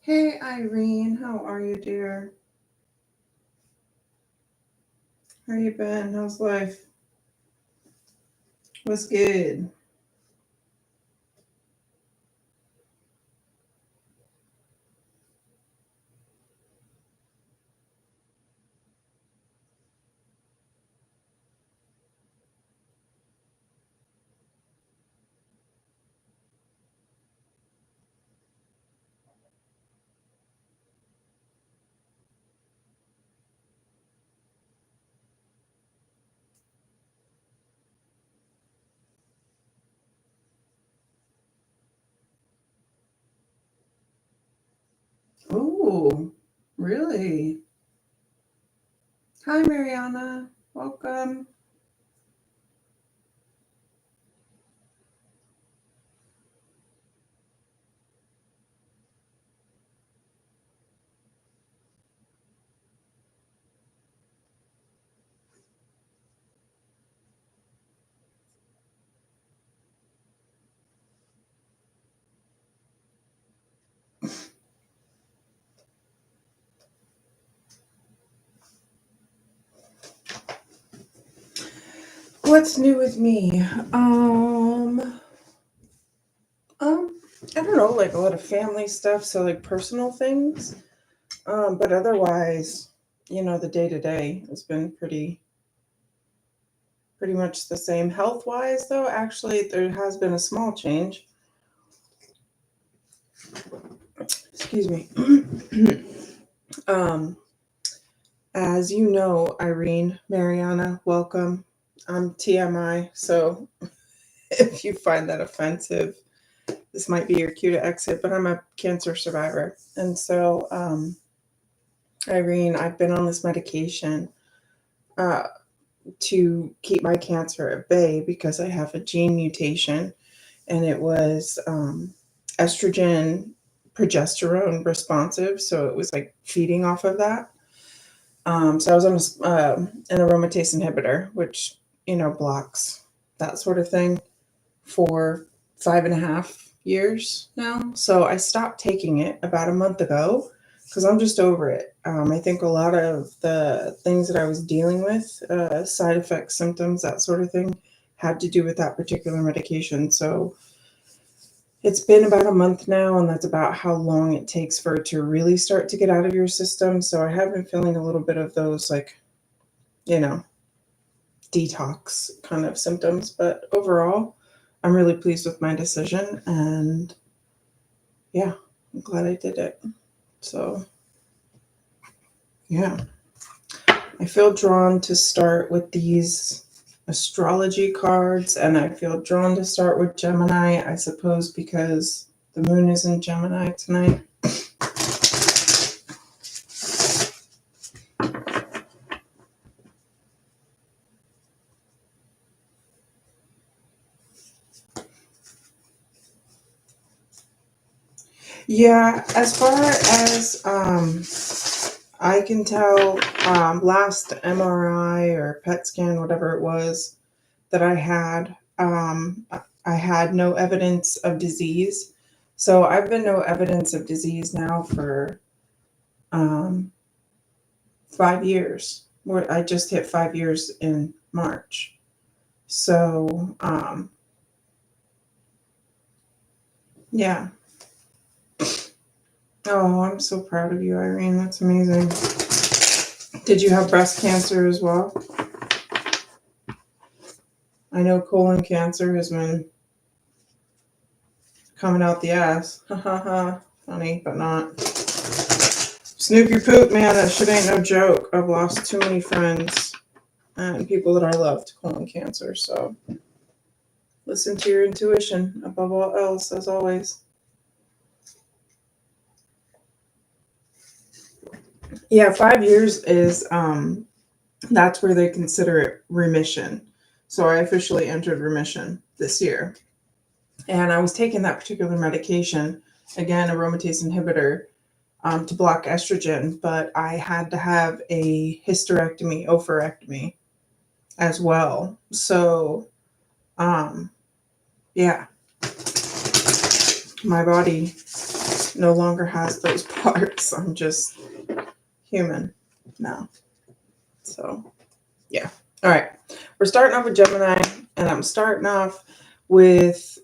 Hey, Irene, how are you, dear? How you been? How's life? What's good? Oh, really? Hi, Mariana. Welcome. What's new with me? Um, I don't know, like a lot of family stuff, so like personal things. But otherwise, the day to day has been pretty much the same. Health wise, though, actually, there has been a small change. Excuse me. um, As you know, Irene, Mariana, welcome. I'm TMI, so if you find that offensive, this might be your cue to exit, but I'm a cancer survivor. And so, Irene, I've been on this medication uh, to keep my cancer at bay because I have a gene mutation, and it was estrogen progesterone responsive. So it was like feeding off of that. So I was on an aromatase inhibitor, which blocks that sort of thing for 5.5 years now. So I stopped taking it about a month ago because I'm just over it. I think a lot of the things that I was dealing with, side effects, symptoms, that sort of thing, had to do with that particular medication. So it's been about a month now, and that's about how long it takes for it to really start to get out of your system. So I have been feeling a little bit of those, like, you know, detox kind of symptoms. But overall, I'm really pleased with my decision. And yeah, I'm glad I did it. So yeah, I feel drawn to start with these astrology cards, and I feel drawn to start with Gemini, I suppose, because the moon is in Gemini tonight. Yeah, as far as I can tell, last MRI or PET scan, whatever it was that I had, I had no evidence of disease. So I've been no evidence of disease now for um, 5 years. Where I just hit 5 years in March. So yeah. Oh, I'm so proud of you, Irene. That's amazing. Did you have breast cancer as well? I know colon cancer has been coming out the ass. Ha ha ha. Funny, but not. Snoopy poop, man, that shit ain't no joke. I've lost too many friends and people that I love to colon cancer. So listen to your intuition above all else, as always. Yeah, 5 years is that's where they consider it remission. So I officially entered remission this year. And I was taking that particular medication, again, aromatase inhibitor, to block estrogen, but I had to have a hysterectomy, oophorectomy as well. So, yeah. my body no longer has those parts. I'm just human now. So, yeah. All right. We're starting off with Gemini, and I'm starting off with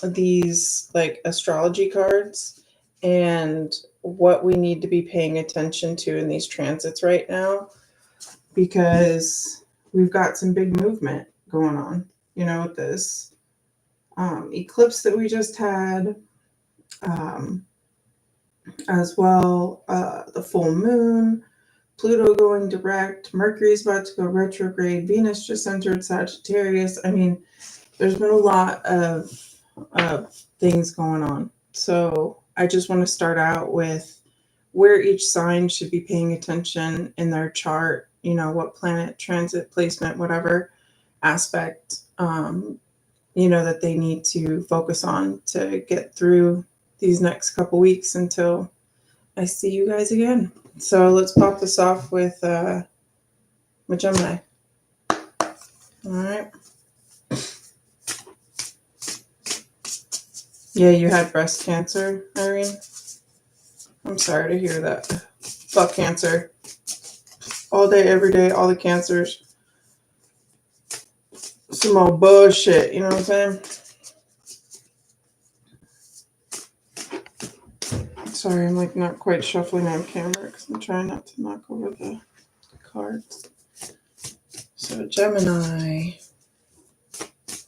these like astrology cards and what we need to be paying attention to in these transits right now, because we've got some big movement going on, with this eclipse that we just had, as well, the full moon, Pluto going direct, Mercury's about to go retrograde, Venus just entered Sagittarius. I mean, there's been a lot of things going on. So I just want to start out with where each sign should be paying attention in their chart, what planet, transit, placement, whatever aspect, that they need to focus on to get through these next couple weeks until I see you guys again. So let's pop this off with Gemini. All right. Yeah, you had breast cancer, Irene. I'm sorry to hear that. Fuck cancer. All day, every day, all the cancers. Some old bullshit, you know what I'm saying? Sorry, I'm like not quite shuffling on camera because I'm trying not to knock over the cards. So Gemini,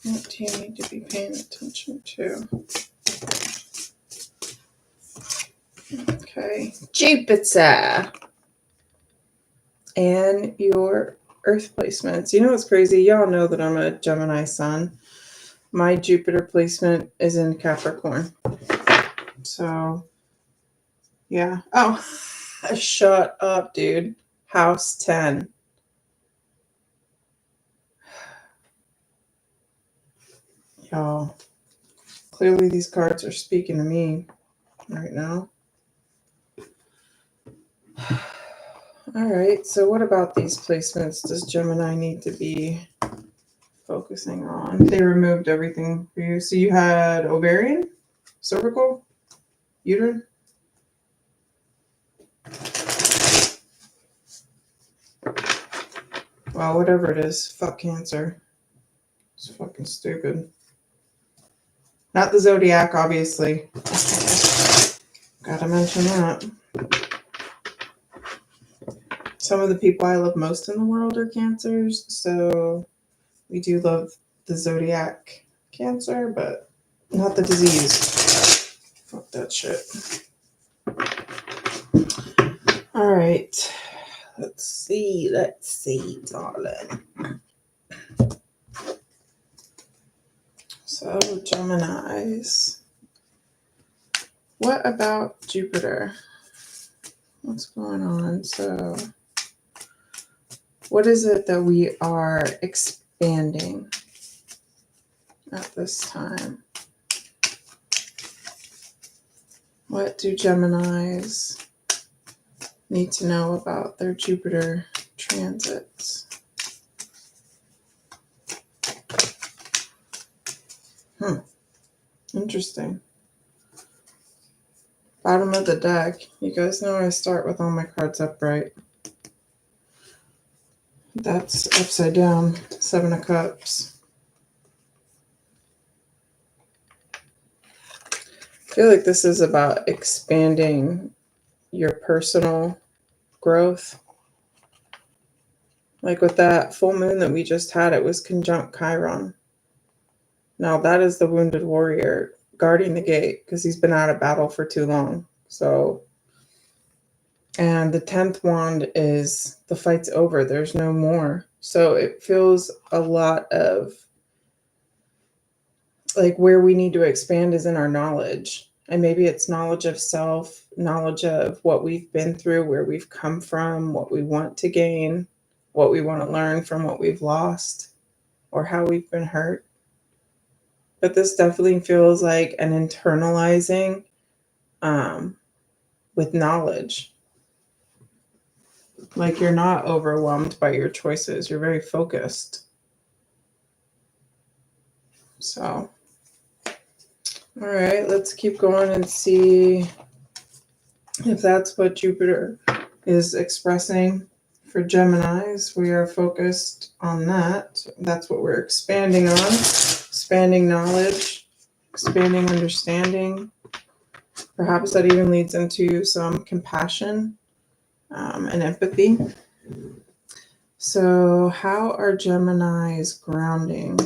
what do you need to be paying attention to? Okay, Jupiter and your Earth placements. You know what's crazy? Y'all know that I'm a Gemini sun. My Jupiter placement is in Capricorn. So, yeah. Oh, shut up, dude. House 10. Y'all, clearly these cards are speaking to me right now. All right, so what about these placements does Gemini need to be focusing on? They removed everything for you. So you had ovarian, cervical, uterine? Well, whatever it is, fuck cancer. It's fucking stupid. Not the zodiac, obviously. Gotta mention that. Some of the people I love most in the world are cancers, so we do love the zodiac cancer, but not the disease. Fuck that shit. All right. Let's see, darling. So, Geminis. What about Jupiter? What's going on? So, what is it that we are expanding at this time? What do Geminis need to know about their Jupiter transits? Interesting. Bottom of the deck. You guys know I start with all my cards upright. That's upside down. 7 of Cups. I feel like this is about expanding your personal growth. Like with that full moon that we just had, it was conjunct Chiron. Now that is the wounded warrior guarding the gate because he's been out of battle for too long. So, and the 10th wand is the fight's over. There's no more. So it feels a lot of like where we need to expand is in our knowledge. And maybe it's knowledge of self, knowledge of what we've been through, where we've come from, what we want to gain, what we want to learn from what we've lost, or how we've been hurt. But this definitely feels like an internalizing with knowledge. Like you're not overwhelmed by your choices. You're very focused. So All right, let's keep going and see if that's what Jupiter is expressing for Geminis. We are focused on that. That's what we're expanding on. Expanding knowledge, expanding understanding. Perhaps that even leads into some compassion and empathy. So, how are Geminis grounding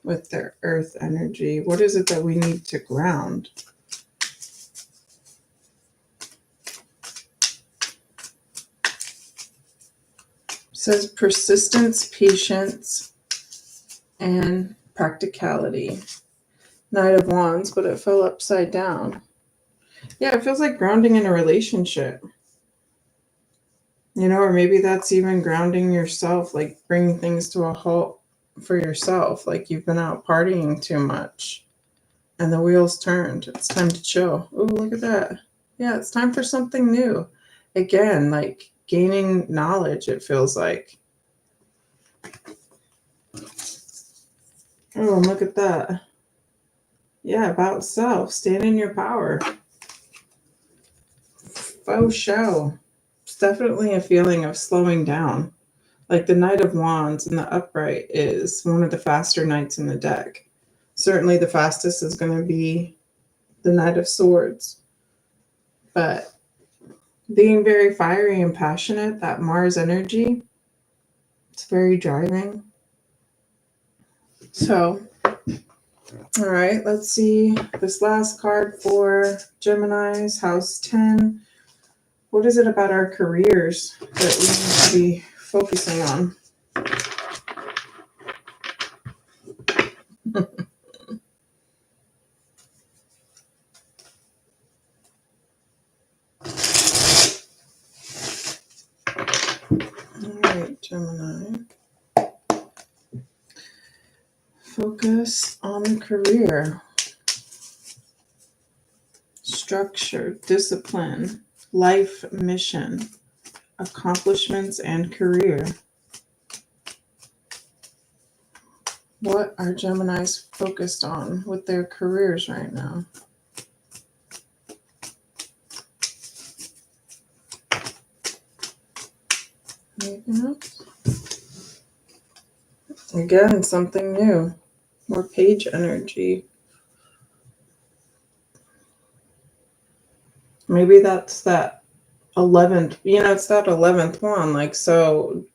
with their earth energy? What is it that we need to ground? It says persistence, patience, and practicality. Knight of Wands, but it fell upside down. Yeah, it feels like grounding in a relationship. You know, or maybe that's even grounding yourself, like bringing things to a halt for yourself. Like you've been out partying too much and the wheels turned. It's time to chill. Oh, look at that. Yeah, it's time for something new. Again, like gaining knowledge, it feels like. Oh, look at that. Yeah, about self. Stand in your power. Faux show. It's definitely a feeling of slowing down. Like the Knight of Wands in the upright is one of the faster knights in the deck. Certainly the fastest is going to be the Knight of Swords. But being very fiery and passionate, that Mars energy, it's very driving. So, all right, let's see this last card for Gemini's, House 10. What is it about our careers that we need to be focusing on? All right, Gemini. Focus on the career. Structure, discipline, life mission, accomplishments, and career. What are Geminis focused on with their careers right now? Anything else? Again, something new. More page energy. Maybe that's that 11th, it's that 11th one. Like, so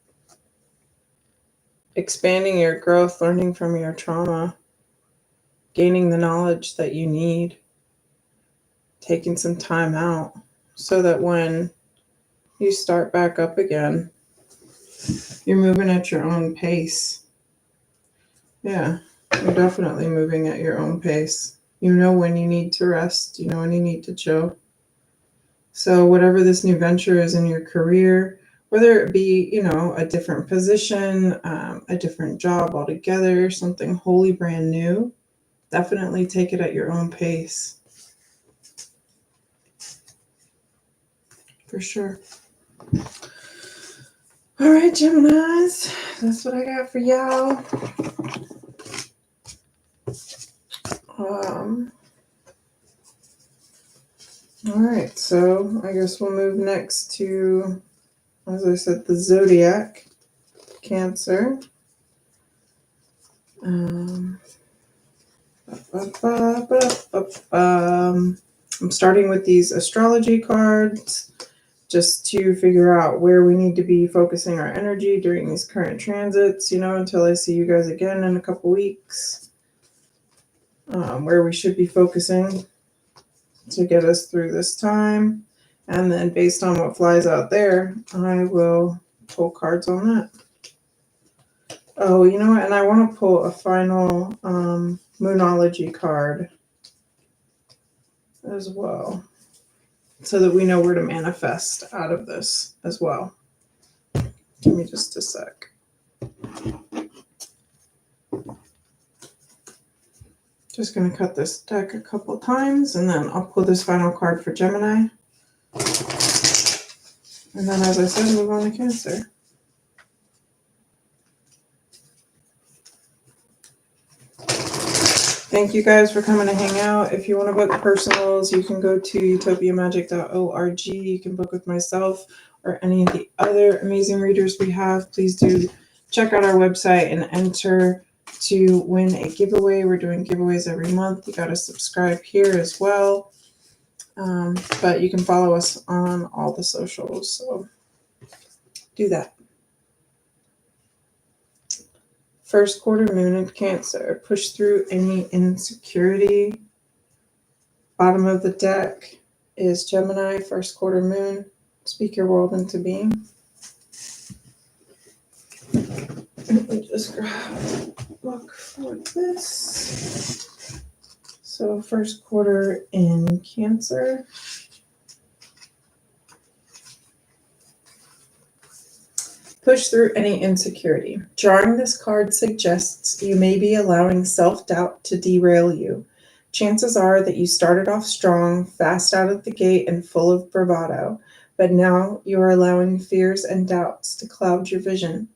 expanding your growth, learning from your trauma, gaining the knowledge that you need, taking some time out so that when you start back up again, you're moving at your own pace. Yeah, you're definitely moving at your own pace. You know when you need to rest, you know when you need to chill. So whatever this new venture is in your career, whether it be, a different position, a different job altogether, something wholly brand new, definitely take it at your own pace. For sure. All right, Geminis, that's what I got for y'all. All right, so I guess we'll move next to, as I said, the zodiac, Cancer. I'm starting with these astrology cards just to figure out where we need to be focusing our energy during these current transits, until I see you guys again in a couple weeks, where we should be focusing to get us through this time. And then based on what flies out there, I will pull cards on that. Oh, you know what? And I want to pull a final Moonology card as well, so that we know where to manifest out of this as well. Give me just a sec. Just going to cut this deck a couple times, and then I'll pull this final card for Gemini. And then, as I said, move on to Cancer. Thank you guys for coming to hang out. If you want to book personals, you can go to utopiamagic.org. You can book with myself or any of the other amazing readers we have. Please do check out our website and enter to win a giveaway. We're doing giveaways every month. You got to subscribe here as well. But you can follow us on all the socials. So do that. First quarter moon in Cancer. Push through any insecurity. Bottom of the deck is Gemini, first quarter moon. Speak your world into being. Let me just grab a book for this. So first quarter in Cancer. Push through any insecurity. Drawing this card suggests you may be allowing self-doubt to derail you. Chances are that you started off strong, fast out of the gate, and full of bravado, but now you are allowing fears and doubts to cloud your vision.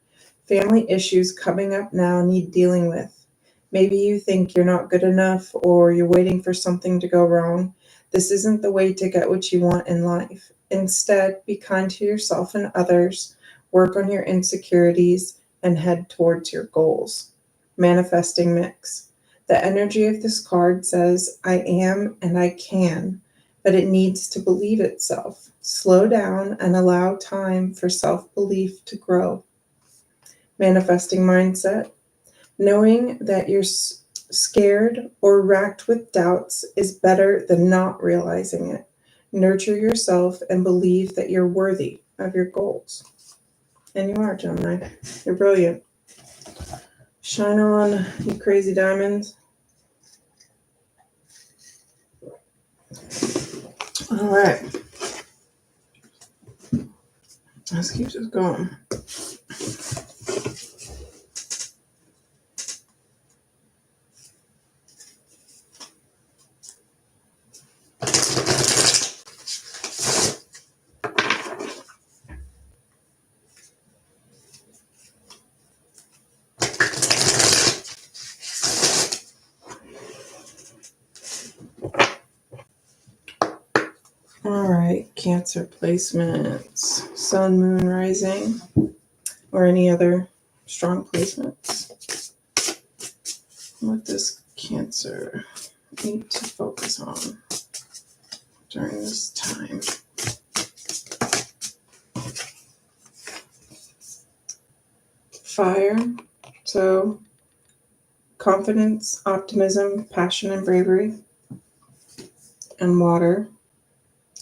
Family issues coming up now need dealing with. Maybe you think you're not good enough or you're waiting for something to go wrong. This isn't the way to get what you want in life. Instead, be kind to yourself and others, work on your insecurities, and head towards your goals. Manifesting mix. The energy of this card says, I am and I can, but it needs to believe itself. Slow down and allow time for self-belief to grow. Manifesting mindset. Knowing that you're scared or racked with doubts is better than not realizing it. Nurture yourself and believe that you're worthy of your goals. And you are, Gemini. You're brilliant. Shine on, you crazy diamonds. All right. Let's keep this going. All right, Cancer placements, Sun, Moon, Rising, or any other strong placements. What does Cancer need to focus on during this time? Fire, so confidence, optimism, passion, and bravery. And water,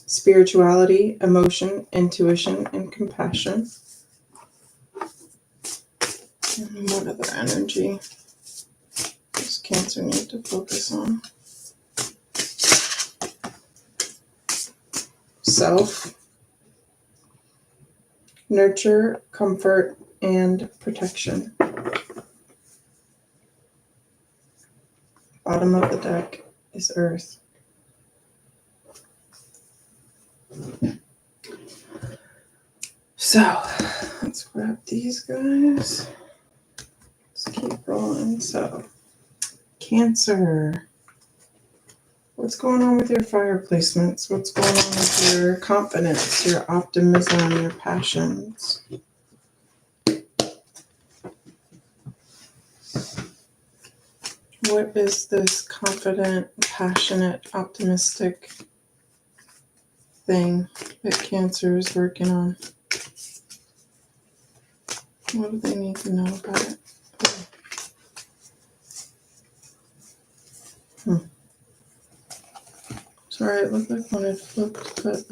spirituality, emotion, intuition, and compassion. And what other energy does Cancer need to focus on? Self, nurture, comfort, and protection. Bottom of the deck is Earth. So, let's grab these guys. Let's keep rolling. So, Cancer. What's going on with your fire placements? What's going on with your confidence, your optimism, your passions? What is this confident, passionate, optimistic thing that Cancer is working on? What do they need to know about it? Sorry, it looked like one had flipped, but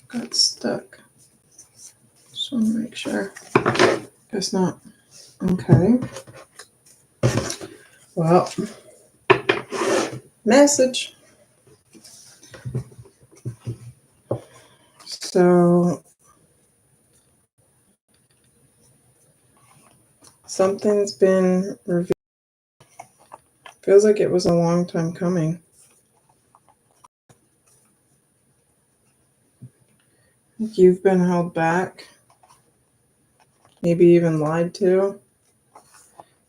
got stuck. Just want to make sure. Guess not. Okay. Well, message. So, something's been revealed. Feels like it was a long time coming. You've been held back. Maybe even lied to.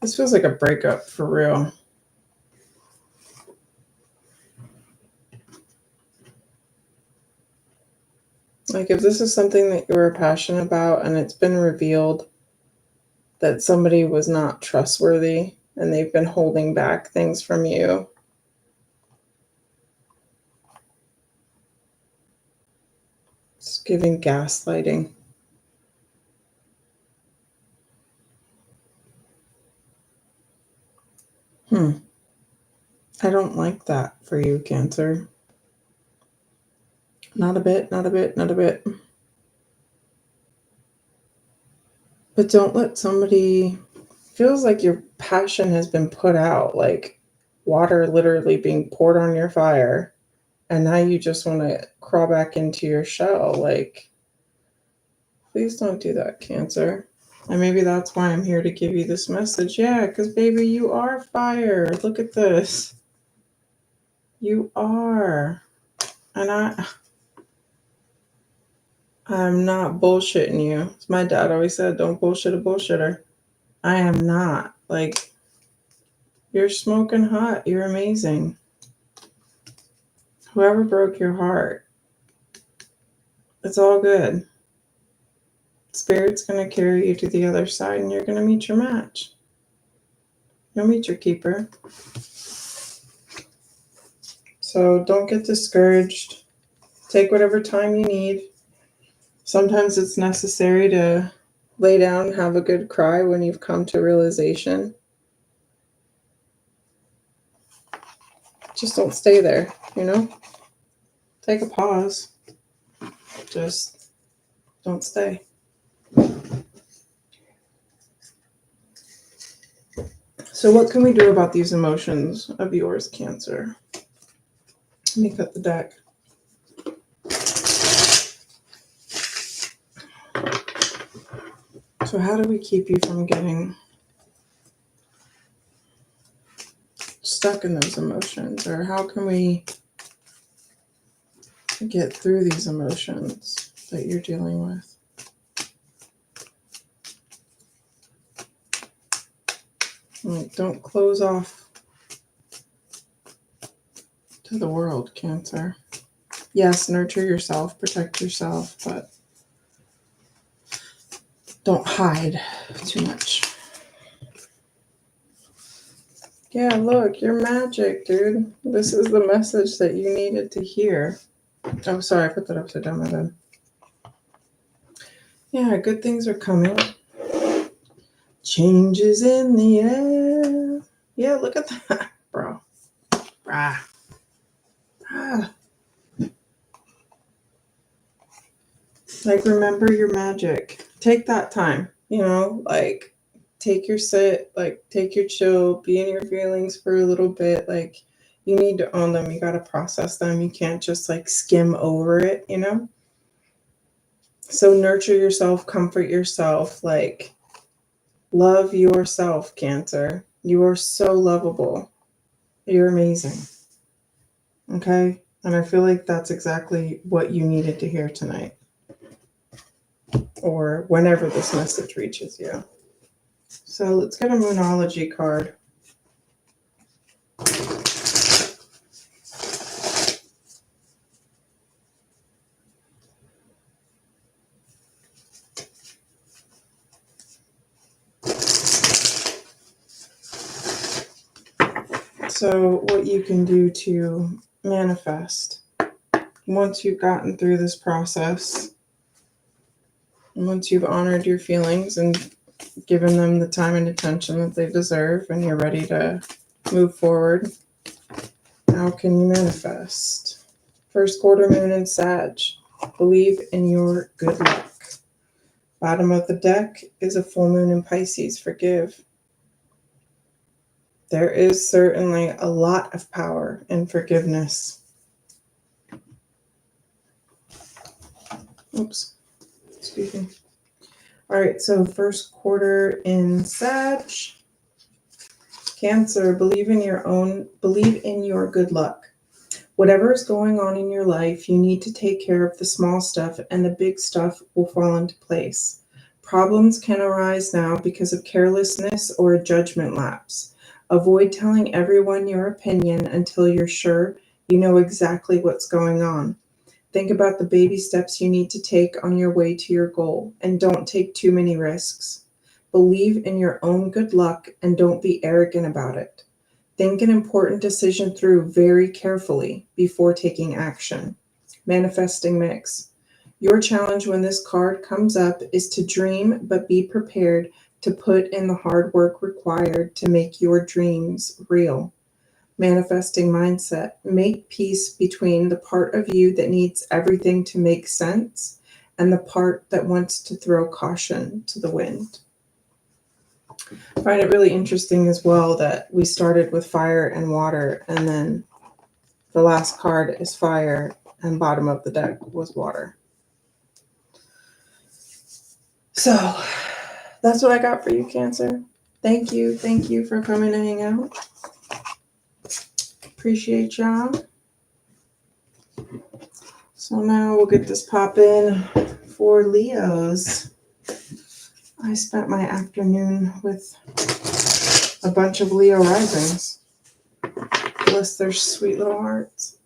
This feels like a breakup for real. Like if this is something that you were passionate about and it's been revealed that somebody was not trustworthy and they've been holding back things from you, it's giving gaslighting. I don't like that for you, Cancer. Not a bit, not a bit, not a bit. But don't let somebody feels like your passion has been put out, like water literally being poured on your fire, and now you just want to crawl back into your shell. Like, please don't do that, Cancer. And maybe that's why I'm here to give you this message. Yeah, because baby, you are fire. Look at this. You are. And I'm not bullshitting you. As my dad always said, don't bullshit a bullshitter. I am not. Like, you're smoking hot. You're amazing. Whoever broke your heart, it's all good. Spirit's going to carry you to the other side and you're going to meet your match. You'll meet your keeper. So don't get discouraged. Take whatever time you need. Sometimes it's necessary to lay down and have a good cry when you've come to realization. Just don't stay there, you know? Take a pause. Just don't stay. So what can we do about these emotions of yours, Cancer? Let me cut the deck. So how do we keep you from getting stuck in those emotions? Or how can we get through these emotions that you're dealing with? Like, don't close off to the world, Cancer. Yes, nurture yourself, protect yourself, but don't hide too much. Yeah, look, you're magic, dude. This is the message that you needed to hear. Oh, sorry, I put that upside down my bed. Yeah, good things are coming. Changes in the air. Yeah, look at that, bro. Brah. Like, remember your magic. Take that time, like, take your sit, like, take your chill, be in your feelings for a little bit. Like, you need to own them. You got to process them. You can't just, like, skim over it, So nurture yourself, comfort yourself, like, love yourself, Cancer. You are so lovable. You're amazing. Okay? And I feel like that's exactly what you needed to hear tonight. Or whenever this message reaches you. So let's get a Moonology card. So what you can do to manifest once you've gotten through this process, once you've honored your feelings and given them the time and attention that they deserve and you're ready to move forward, how can you manifest? First quarter moon in Sag. Believe in your good luck. Bottom of the deck is a full moon in Pisces. Forgive. There is certainly a lot of power in forgiveness. Oops. Excuse me. All right, so first quarter in Sag. Cancer, believe in your good luck. Whatever is going on in your life, you need to take care of the small stuff and the big stuff will fall into place. Problems can arise now because of carelessness or a judgment lapse. Avoid telling everyone your opinion until you're sure you know exactly what's going on. Think about the baby steps you need to take on your way to your goal, and don't take too many risks. Believe in your own good luck and don't be arrogant about it. Think an important decision through very carefully before taking action. Manifesting mix. Your challenge when this card comes up is to dream, but be prepared to put in the hard work required to make your dreams real. Manifesting mindset. Make peace between the part of you that needs everything to make sense and the part that wants to throw caution to the wind. I find it really interesting as well that we started with fire and water, and then the last card is fire, and bottom of the deck was water. So that's what I got for you, Cancer. Thank you for coming to hang out. Appreciate y'all. So now we'll get this poppin' for Leos. I spent my afternoon with a bunch of Leo risings. Bless their sweet little hearts.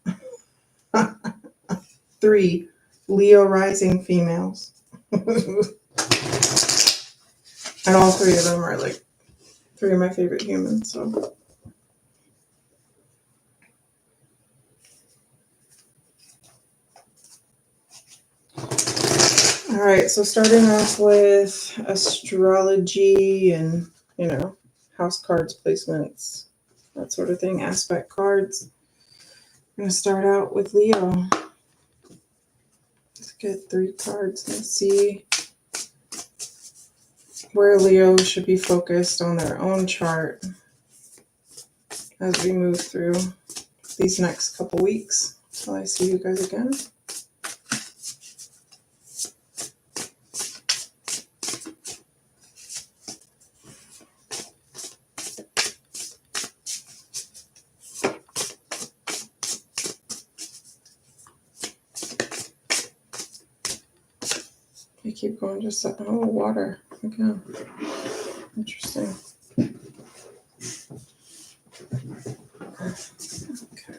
3 Leo rising females. And all 3 of them are like 3 of my favorite humans. So all right, so starting off with astrology and, house cards, placements, that sort of thing, aspect cards. I'm going to start out with Leo. Let's get 3 cards and see where Leo should be focused on their own chart as we move through these next couple weeks until I see you guys again. I keep going just water. Okay. Interesting. Okay.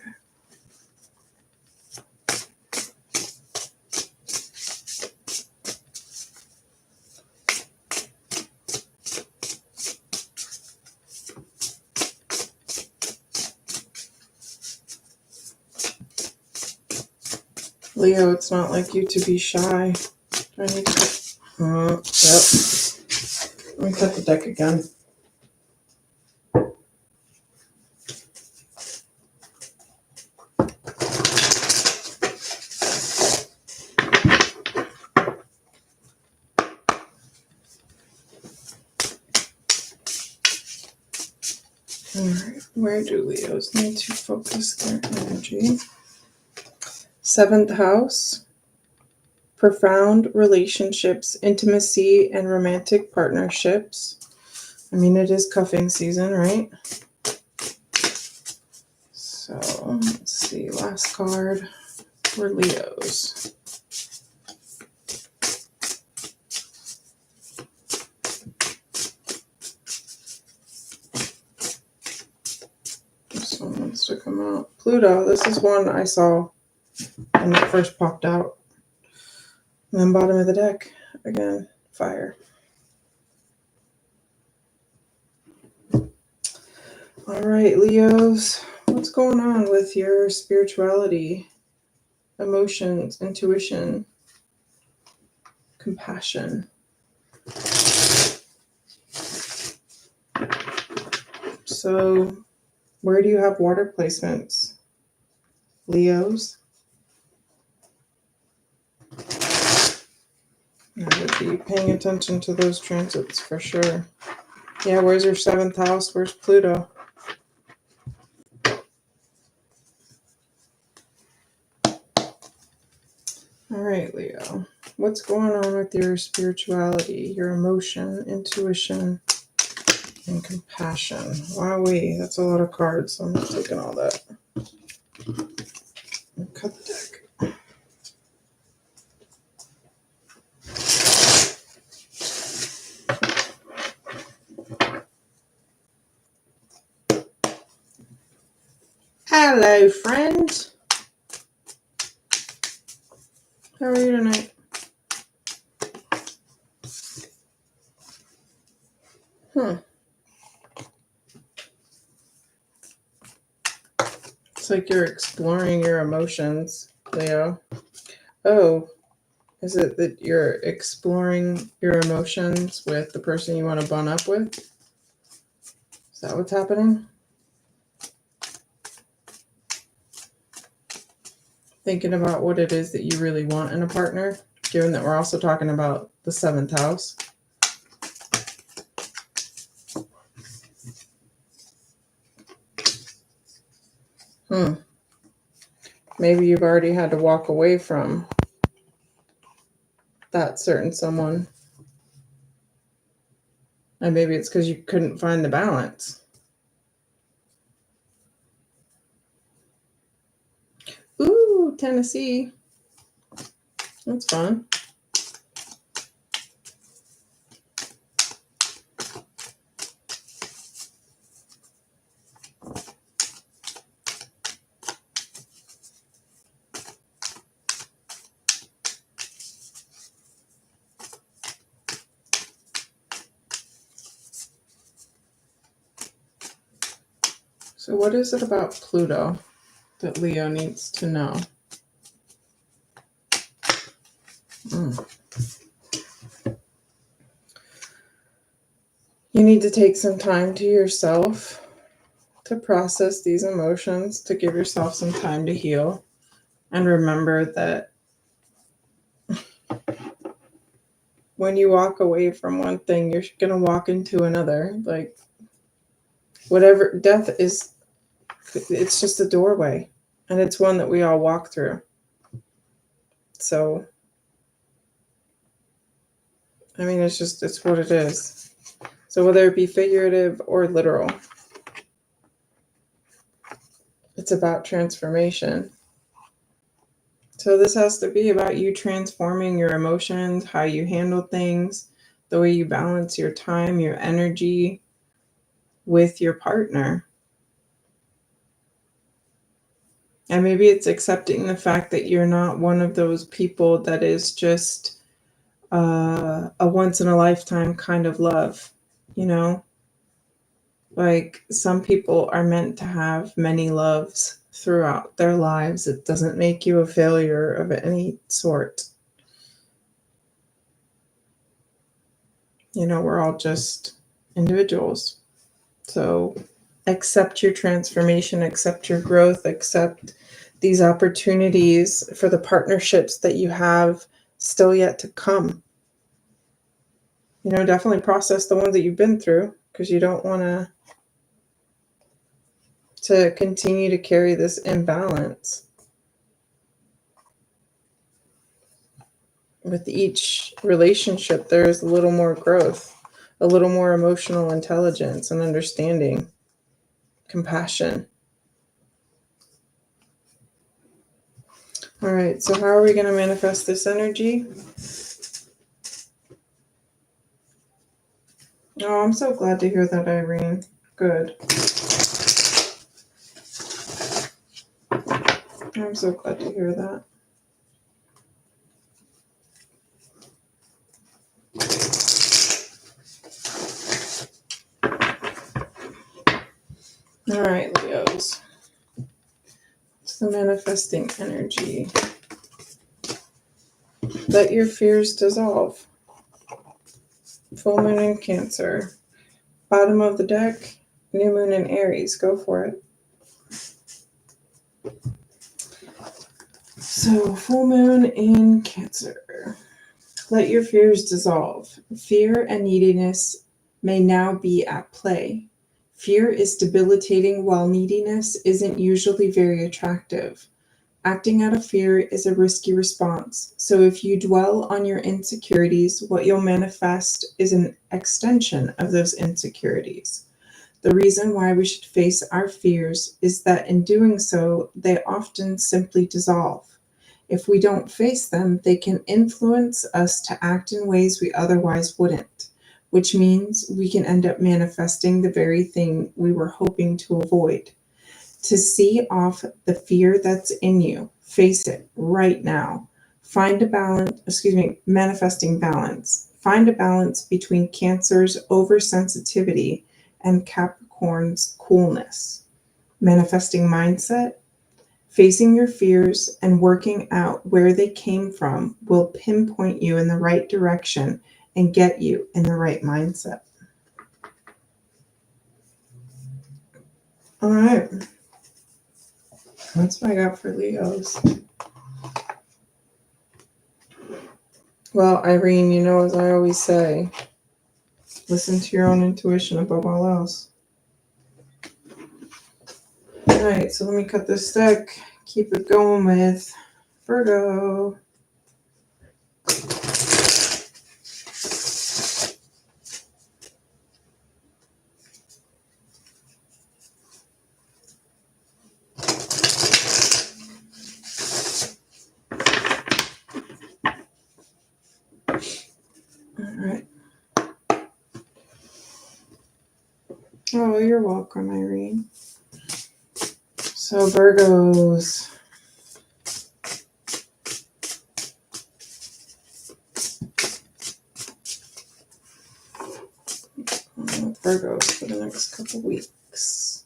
Leo, it's not like you to be shy. Do I need to yep. Let me cut the deck again. Alright, where do Leos need to focus their energy? 7th house, profound relationships, intimacy, and romantic partnerships. I mean, it is cuffing season, right? So, let's see, last card for Leos. This one wants to come out. Pluto, this is one I saw when it first popped out. And then bottom of the deck, again, fire. All right, Leos, what's going on with your spirituality, emotions, intuition, compassion? So, where do you have water placements, Leos? I would be paying attention to those transits for sure. Yeah, where's your 7th house? Where's Pluto? All right, Leo. What's going on with your spirituality, your emotion, intuition, and compassion? Wowee, that's a lot of cards. So I'm not taking all that. I'll cut the deck. Hello, friend. How are you tonight? It's like you're exploring your emotions, Leo. Oh, is it that you're exploring your emotions with the person you want to bond up with? Is that what's happening? Thinking about what it is that you really want in a partner, given that we're also talking about the 7th house. Maybe you've already had to walk away from that certain someone. And maybe it's because you couldn't find the balance. Ooh, Tennessee. That's fun. So what is it about Pluto that Leo needs to know? You need to take some time to yourself to process these emotions, to give yourself some time to heal. And remember that when you walk away from one thing, you're going to walk into another. Like, whatever death is, it's just a doorway. And it's one that we all walk through. So, I mean, it's what it is. So whether it be figurative or literal, it's about transformation. So this has to be about you transforming your emotions, how you handle things, the way you balance your time, your energy with your partner. And maybe it's accepting the fact that you're not one of those people that is just a once in a lifetime kind of love, you know? Like, some people are meant to have many loves throughout their lives. It doesn't make you a failure of any sort. You know, we're all just individuals. So accept your transformation, accept your growth, accept these opportunities for the partnerships that you have still yet to come. You know, definitely process the ones that you've been through, because you don't want to continue to carry this imbalance. With each relationship, there's a little more growth, a little more emotional intelligence and understanding, compassion. All right, so how are we going to manifest this energy? Oh, I'm so glad to hear that, Irene. Good. I'm so glad to hear that. All right, Leos. It's the manifesting energy. Let your fears dissolve. Full moon in Cancer. Bottom of the deck, new moon in Aries. Go for it. So, full moon in Cancer. Let your fears dissolve. Fear and neediness may now be at play. Fear is debilitating, while neediness isn't usually very attractive. Acting out of fear is a risky response. So if you dwell on your insecurities, what you'll manifest is an extension of those insecurities. The reason why we should face our fears is that in doing so, they often simply dissolve. If we don't face them, they can influence us to act in ways we otherwise wouldn't, which means we can end up manifesting the very thing we were hoping to avoid. To see off the fear that's in you, face it right now. Manifesting balance. Find a balance between Cancer's oversensitivity and Capricorn's coolness. Manifesting mindset. Facing your fears and working out where they came from will pinpoint you in the right direction and get you in the right mindset. All right. That's what I got for Leos. Well, Irene, you know, as I always say, listen to your own intuition above all else. All right, so let me cut this deck. Keep it going with Virgo. All right. Oh, you're welcome, Irene. So, Virgos. Virgos for the next couple weeks.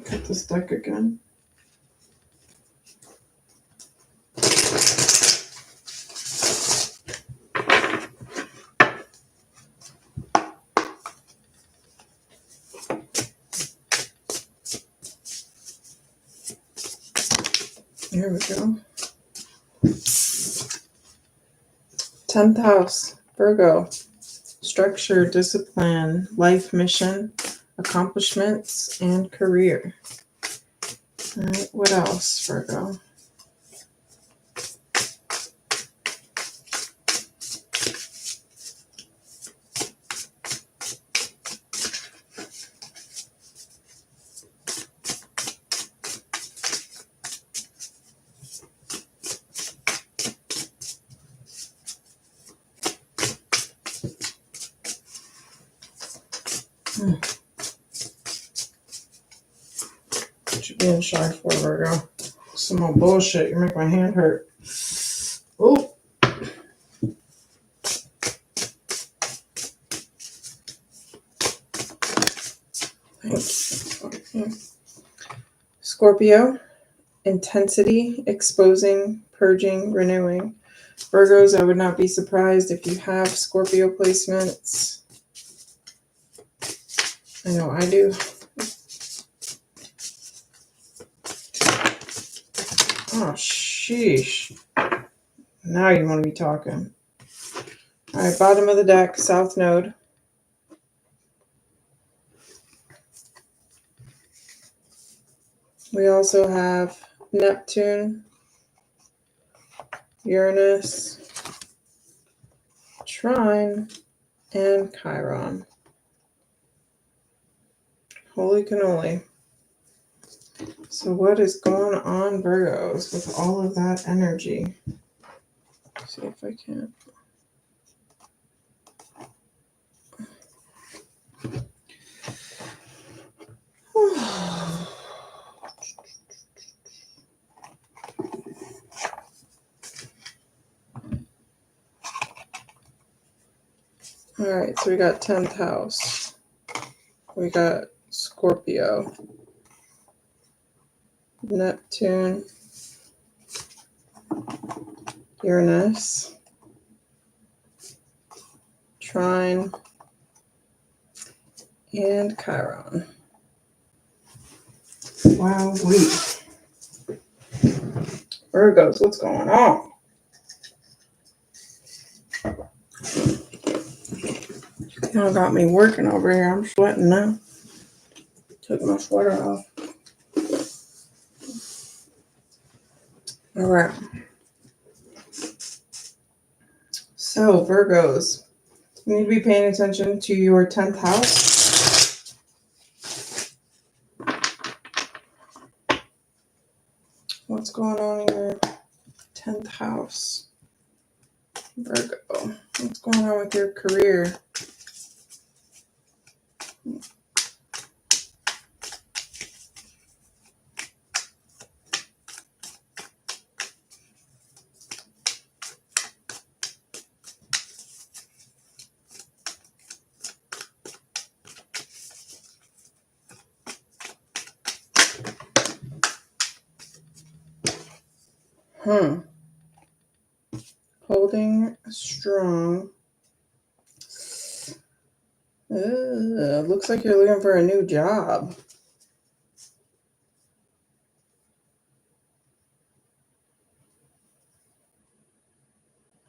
Cut this deck again. There we go. 10th house, Virgo. Structure, discipline, life mission, accomplishments, and career. All right, what else, Virgo? What you being shy for, Virgo? Some more bullshit. You make my hand hurt. Oh. Thank you. Scorpio. Intensity, exposing, purging, renewing. Virgos, I would not be surprised if you have Scorpio placements. I know I do. Oh, sheesh. Now you want to be talking. All right, bottom of the deck, South Node. We also have Neptune, Uranus, Trine, and Chiron. Holy cannoli. So what is going on, Virgos, with all of that energy? Let's see if I can. All right, so we got 10th house. We got Scorpio, Neptune, Uranus, Trine, and Chiron. Wow, Virgos, what's going on? Y'all got me working over here. I'm sweating now. Took my sweater off. All right. So, Virgos, you need to be paying attention to your 10th house. What's going on in your 10th house? Virgo. What's going on with your career? Holding strong. Looks like you're looking for a new job.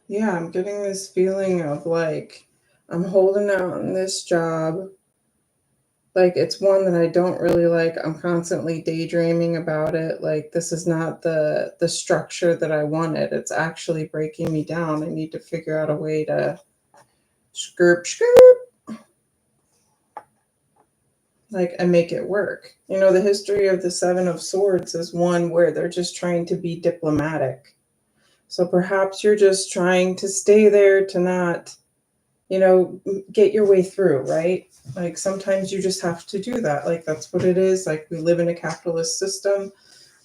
Yeah, I'm getting this feeling of like I'm holding out on this job. Like it's one that I don't really like. I'm constantly daydreaming about it. Like this is not the structure that I wanted. It's actually breaking me down. I need to figure out a way to skirp like and make it work. You know, the history of the Seven of Swords is one where they're just trying to be diplomatic. So perhaps you're just trying to stay there to not, get your way through, right? Like sometimes you just have to do that. Like that's what it is. Like we live in a capitalist system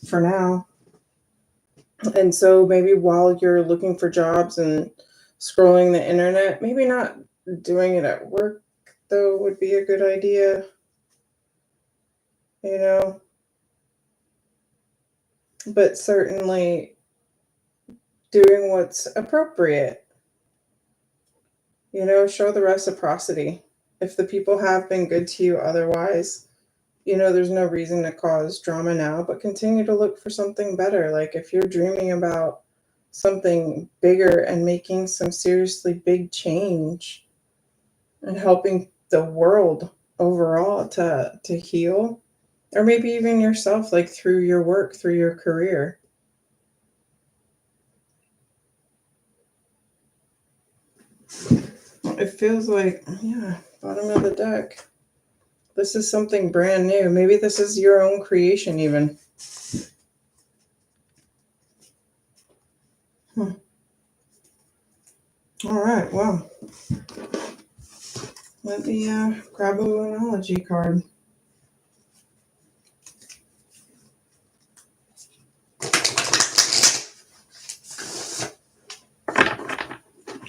for now. And so maybe while you're looking for jobs and scrolling the internet, maybe not doing it at work though would be a good idea. But certainly doing what's appropriate. Show the reciprocity. If the people have been good to you otherwise, there's no reason to cause drama now, but continue to look for something better. Like if you're dreaming about something bigger and making some seriously big change and helping the world overall to heal, or maybe even yourself, like through your work, through your career. It feels like, yeah, bottom of the deck. This is something brand new. Maybe this is your own creation even. All right, well, let me grab a Moonology card.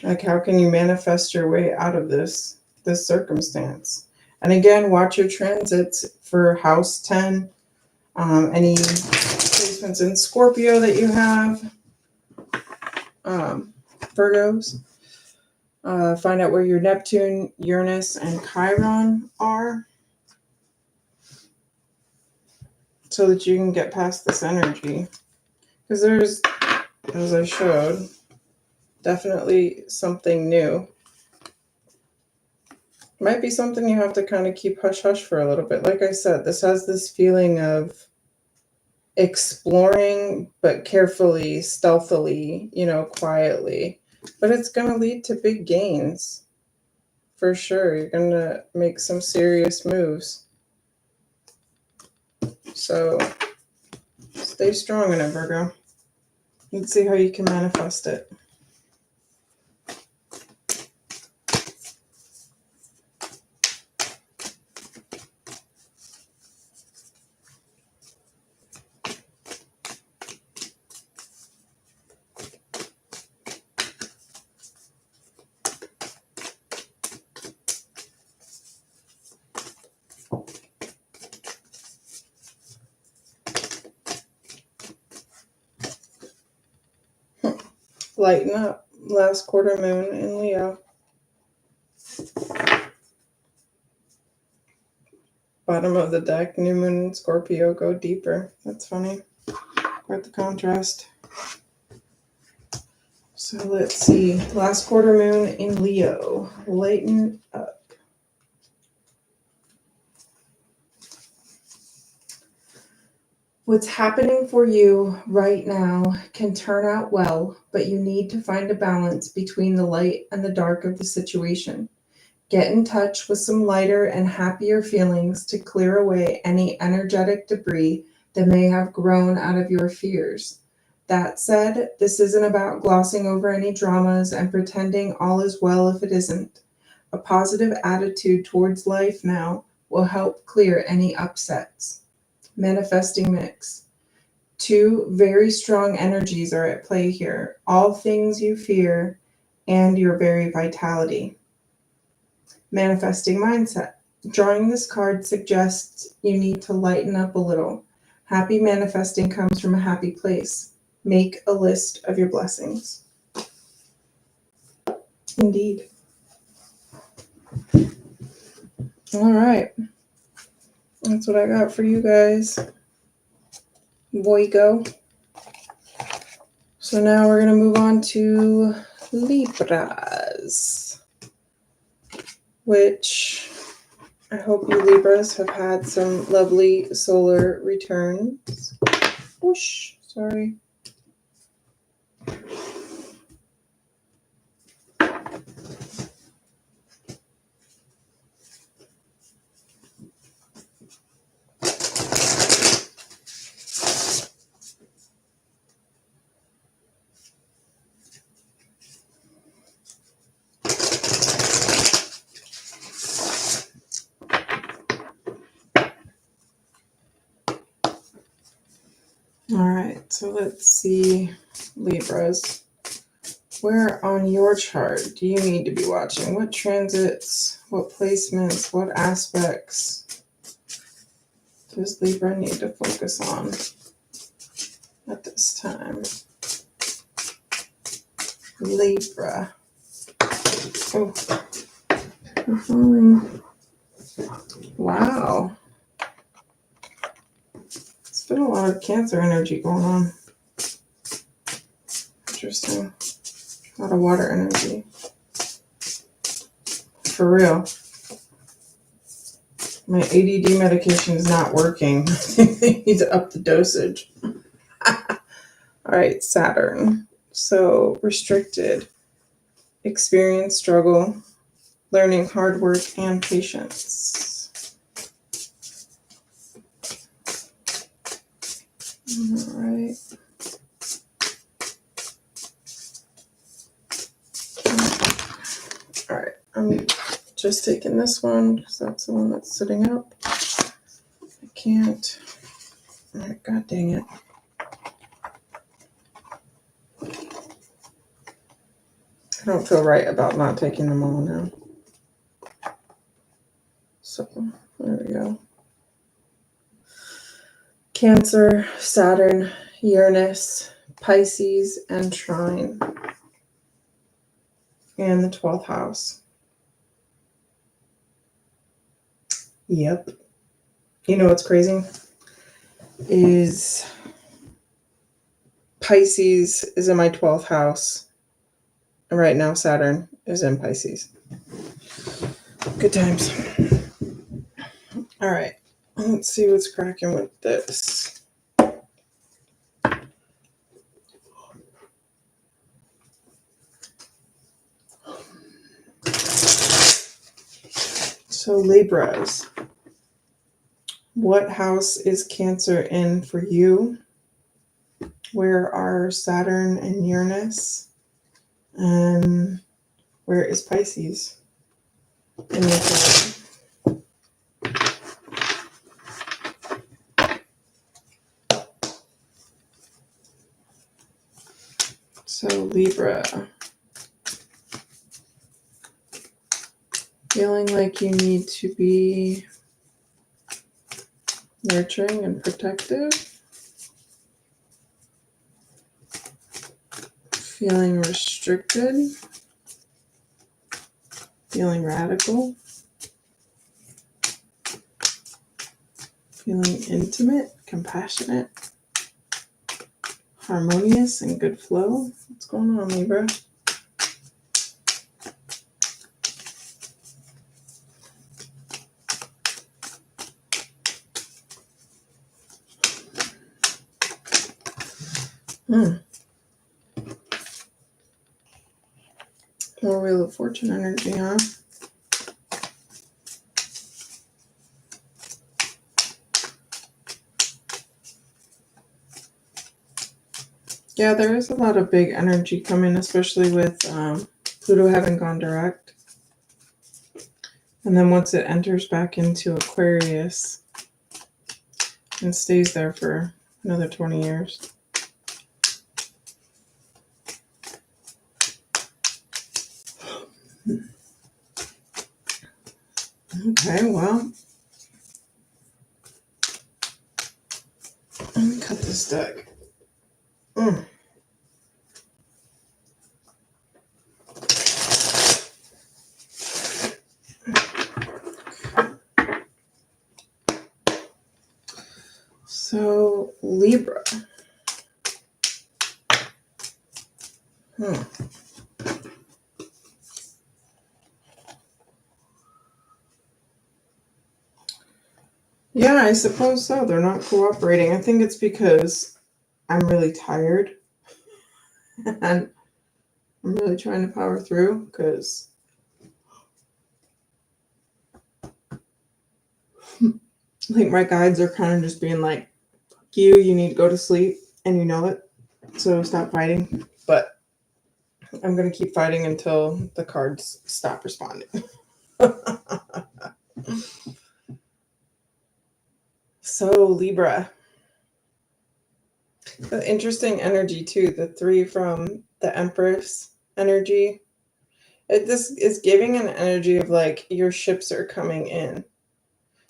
Like, how can you manifest your way out of this circumstance? And again, watch your transits for house 10. Any placements in Scorpio that you have. Virgos. Find out where your Neptune, Uranus, and Chiron are so that you can get past this energy. Because there's, as I showed, definitely something new. Might be something you have to kind of keep hush-hush for a little bit. Like I said, this has this feeling of exploring, but carefully, stealthily, quietly. But it's going to lead to big gains. For sure. You're going to make some serious moves. So stay strong in it, Virgo. Let's see how you can manifest it. Lighten up. Last quarter moon in Leo. Bottom of the deck, new moon in Scorpio, go deeper. That's funny. Quite the contrast. So let's see. Last quarter moon in Leo. Lighten up. What's happening for you right now can turn out well, but you need to find a balance between the light and the dark of the situation. Get in touch with some lighter and happier feelings to clear away any energetic debris that may have grown out of your fears. That said, this isn't about glossing over any dramas and pretending all is well if it isn't. A positive attitude towards life now will help clear any upsets. Manifesting mix. Two very strong energies are at play here. All things you fear and your very vitality. Manifesting mindset. Drawing this card suggests you need to lighten up a little. Happy manifesting comes from a happy place. Make a list of your blessings. Indeed. All right. That's what I got for you guys. Boy, go. So now we're going to move on to Libras, which I hope you Libras have had some lovely solar returns. Whoosh, sorry. All right, so let's see, Libras. Where on your chart do you need to be watching? What transits, what placements, what aspects does Libra need to focus on at this time? Libra. Oh, I'm falling. Wow. It's been a lot of Cancer energy going on. Interesting. A lot of water energy. For real. My ADD medication is not working. I need to up the dosage. All right, Saturn. So restricted. Experience struggle. Learning hard work and patience. All right. All right, I'm just taking this one because that's the one that's sitting up. I can't. All right, God dang it. I don't feel right about not taking them all now. So, there we go. Cancer, Saturn, Uranus, Pisces, and Trine. And the 12th house. Yep. You know what's crazy? Is Pisces is in my 12th house. And right now Saturn is in Pisces. Good times. All right. Let's see what's cracking with this. So Libras. What house is Cancer in for you? Where are Saturn and Uranus? And where is Pisces in your chart? So Libra. Feeling like you need to be nurturing and protective. Feeling restricted. Feeling radical. Feeling intimate, compassionate, harmonious, and good flow. What's going on, Libra? More Wheel of Fortune energy, huh? Yeah, there is a lot of big energy coming, especially with Pluto having gone direct. And then once it enters back into Aquarius and stays there for another 20 years. Okay, well, let me cut this deck. So, Libra. Yeah, I suppose so. They're not cooperating. I think it's because I'm really tired and I'm really trying to power through because like my guides are kind of just being like, you need to go to sleep and you know it. So stop fighting. But I'm going to keep fighting until the cards stop responding. So Libra. Interesting energy too. The 3 from the Empress energy. This is giving an energy of like your ships are coming in.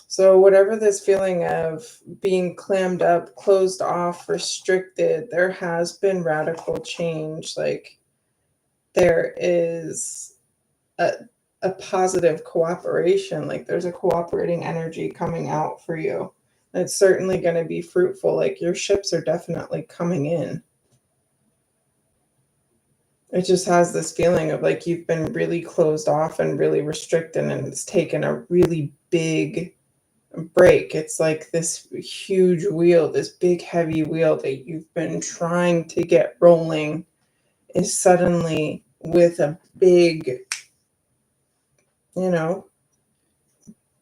So whatever this feeling of being clammed up, closed off, restricted, there has been radical change. Like there is a positive cooperation. Like there's a cooperating energy coming out for you. And it's certainly going to be fruitful. Like your ships are definitely coming in. It just has this feeling of like you've been really closed off and really restricted, and it's taken a really big break. It's like this huge wheel, this big heavy wheel that you've been trying to get rolling is suddenly with a big,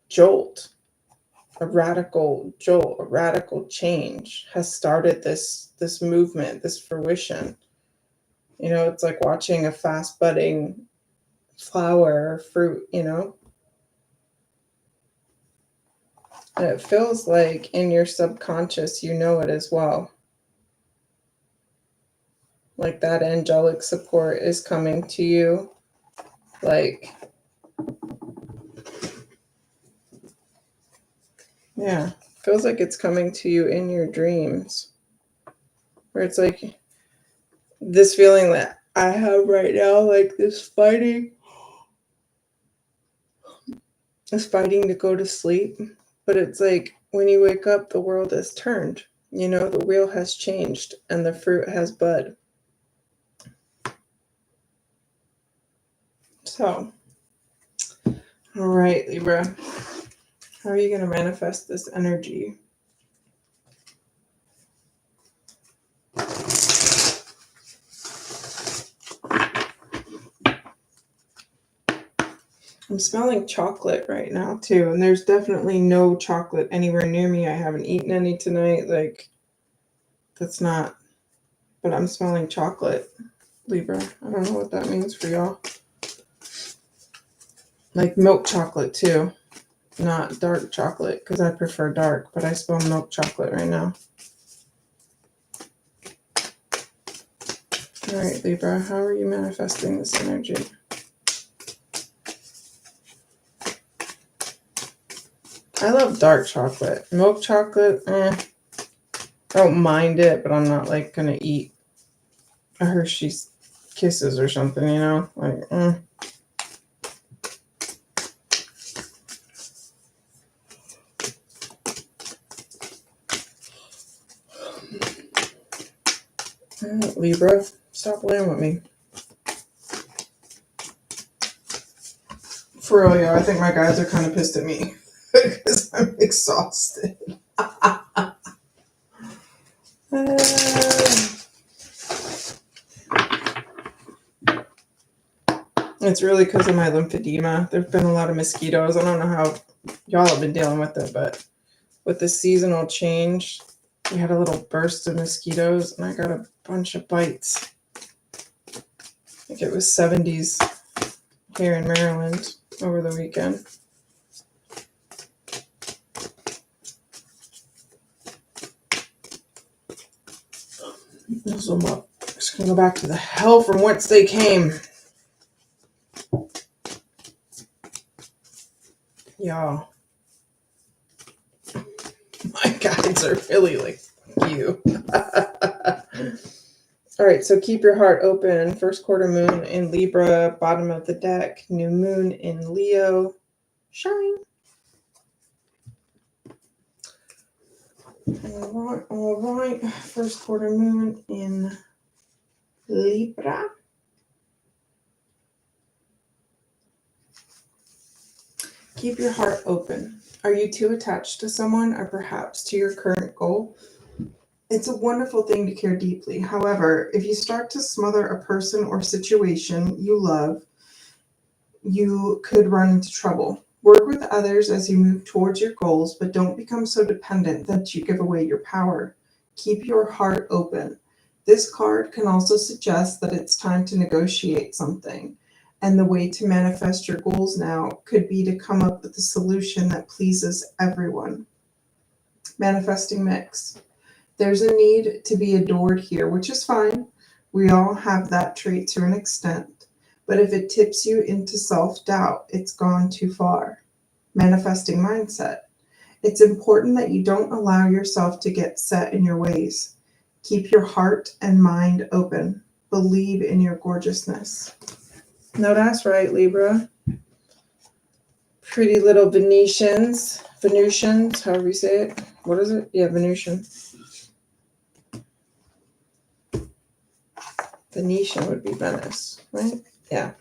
jolt, a radical jolt, a radical change has started this movement, this fruition. It's like watching a fast budding flower or fruit, and it feels like in your subconscious, you know it as well. Like that angelic support is coming to you. Like, yeah, feels like it's coming to you in your dreams. Where it's like this feeling that I have right now, like this fighting to go to sleep. But it's like when you wake up, the world has turned. The wheel has changed and the fruit has bud. So, all right, Libra, how are you going to manifest this energy? I'm smelling chocolate right now too, and there's definitely no chocolate anywhere near me. I haven't eaten any tonight. Like, that's not, but I'm smelling chocolate, Libra. I don't know what that means for y'all. Like milk chocolate too, not dark chocolate, because I prefer dark, but I smell milk chocolate right now. All right, Libra, how are you manifesting this energy? I love dark chocolate. Milk chocolate, I don't mind it, but I'm not like gonna eat a Hershey's Kisses or something, like. Libra, stop playing with me. For real, I think my guys are kind of pissed at me because I'm exhausted. It's really because of my lymphedema. There've been a lot of mosquitoes. I don't know how y'all have been dealing with it, but with the seasonal change, We had a little burst of mosquitoes, and I got a bunch of bites. I think it was 70s here in Maryland over the weekend. Those are just going to go back to the hell from whence they came. Y'all. My guides are really like you. All right, so keep your heart open. First quarter moon in Libra, bottom of the deck. New moon in Leo. Shine. All right. First quarter moon in Libra. Keep your heart open. Are you too attached to someone or perhaps to your current goal? It's a wonderful thing to care deeply. However, if you start to smother a person or situation you love, you could run into trouble. Work with others as you move towards your goals, but don't become so dependent that you give away your power. Keep your heart open. This card can also suggest that it's time to negotiate something. And the way to manifest your goals now could be to come up with a solution that pleases everyone. Manifesting mix. There's a need to be adored here, which is fine. We all have that trait to an extent. But if it tips you into self-doubt, it's gone too far. Manifesting mindset. It's important that you don't allow yourself to get set in your ways. Keep your heart and mind open. Believe in your gorgeousness. No, that's right, Libra. Pretty little Venusians, however you say it. What is it? Yeah, Venusian. Venetian would be Venice, right? Yeah.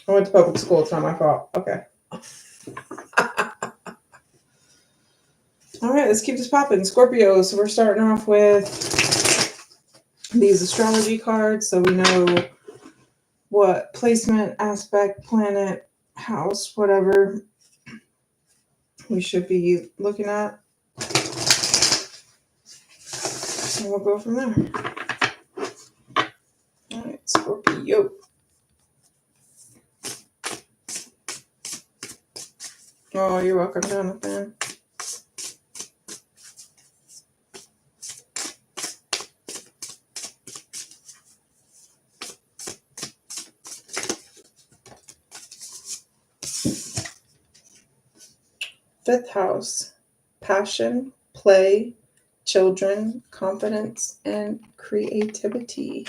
I went to public school. It's not my fault. Okay. All right, let's keep this popping. Scorpio. So we're starting off with these astrology cards. So we know what placement, aspect, planet, house, whatever we should be looking at. And we'll go from there. All right, Scorpio. Oh, you're welcome, Jonathan. Fifth house, passion, play, children, confidence, and creativity.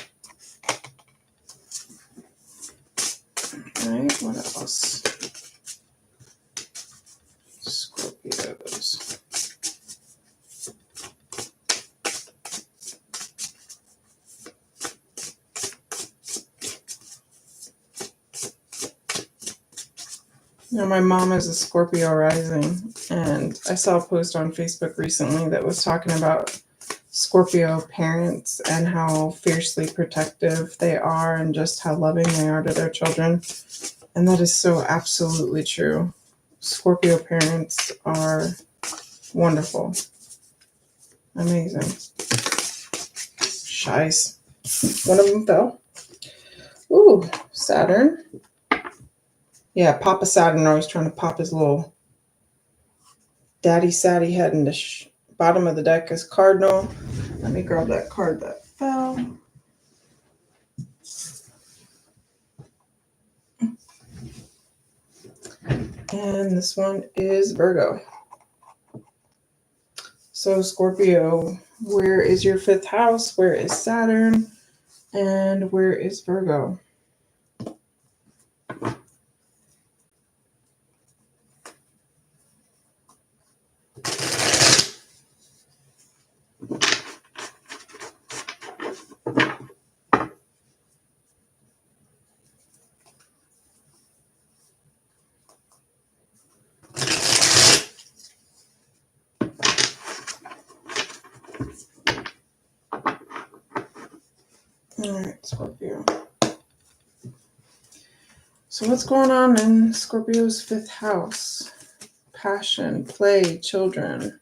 All right, what else? Scorpios. Now, my mom is a Scorpio rising, and I saw a post on Facebook recently that was talking about Scorpio parents and how fiercely protective they are and just how loving they are to their children. And that is so absolutely true. Scorpio parents are wonderful. Amazing. Shice. One of them fell. Ooh, Saturn. Yeah, Papa Saturn always trying to pop his little daddy saddy head in the bottom of the deck is Cardinal. Let me grab that card that fell. And this one is Virgo. So Scorpio, where is your fifth house? Where is Saturn? And where is Virgo? All right, Scorpio. So what's going on in Scorpio's fifth house? Passion, play, children,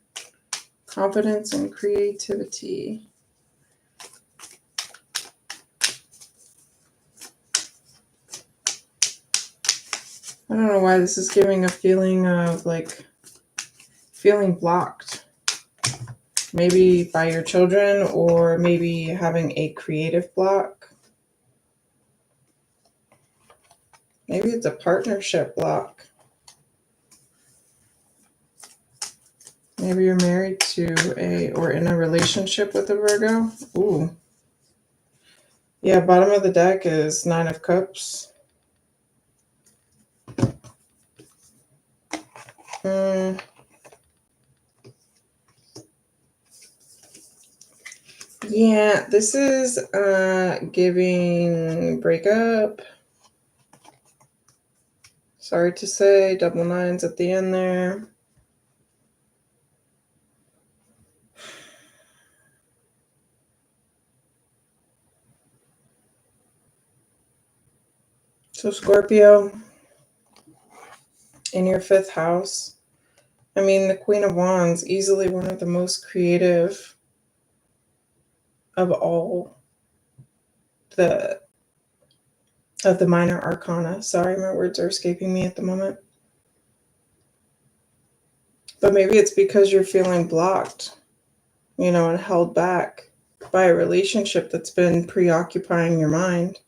confidence and creativity. I don't know why this is giving a feeling of like feeling blocked. Maybe by your children, or maybe having a creative block. Maybe it's a partnership block. Maybe you're married to or in a relationship with a Virgo. Ooh. Yeah, bottom of the deck is Nine of Cups. Yeah, this is giving breakup. Sorry to say, double nines at the end there. So Scorpio, in your 5th house, I mean, the Queen of Wands, easily one of the most creative of all the minor arcana. Sorry, my words are escaping me at the moment. But maybe it's because you're feeling blocked, and held back by a relationship that's been preoccupying your mind.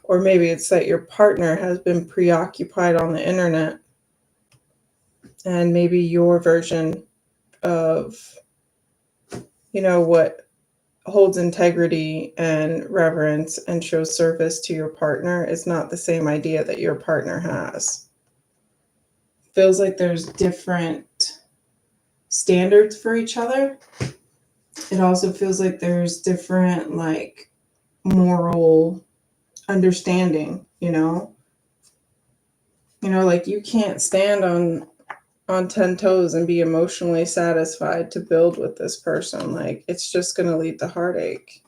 Or maybe it's that your partner has been preoccupied on the internet, and maybe your version of, what holds integrity and reverence and shows service to your partner is not the same idea that your partner has. Feels like there's different standards for each other. It also feels like there's different moral understanding, like you can't stand on 10 toes and be emotionally satisfied to build with this person. Like, it's just going to lead to heartache.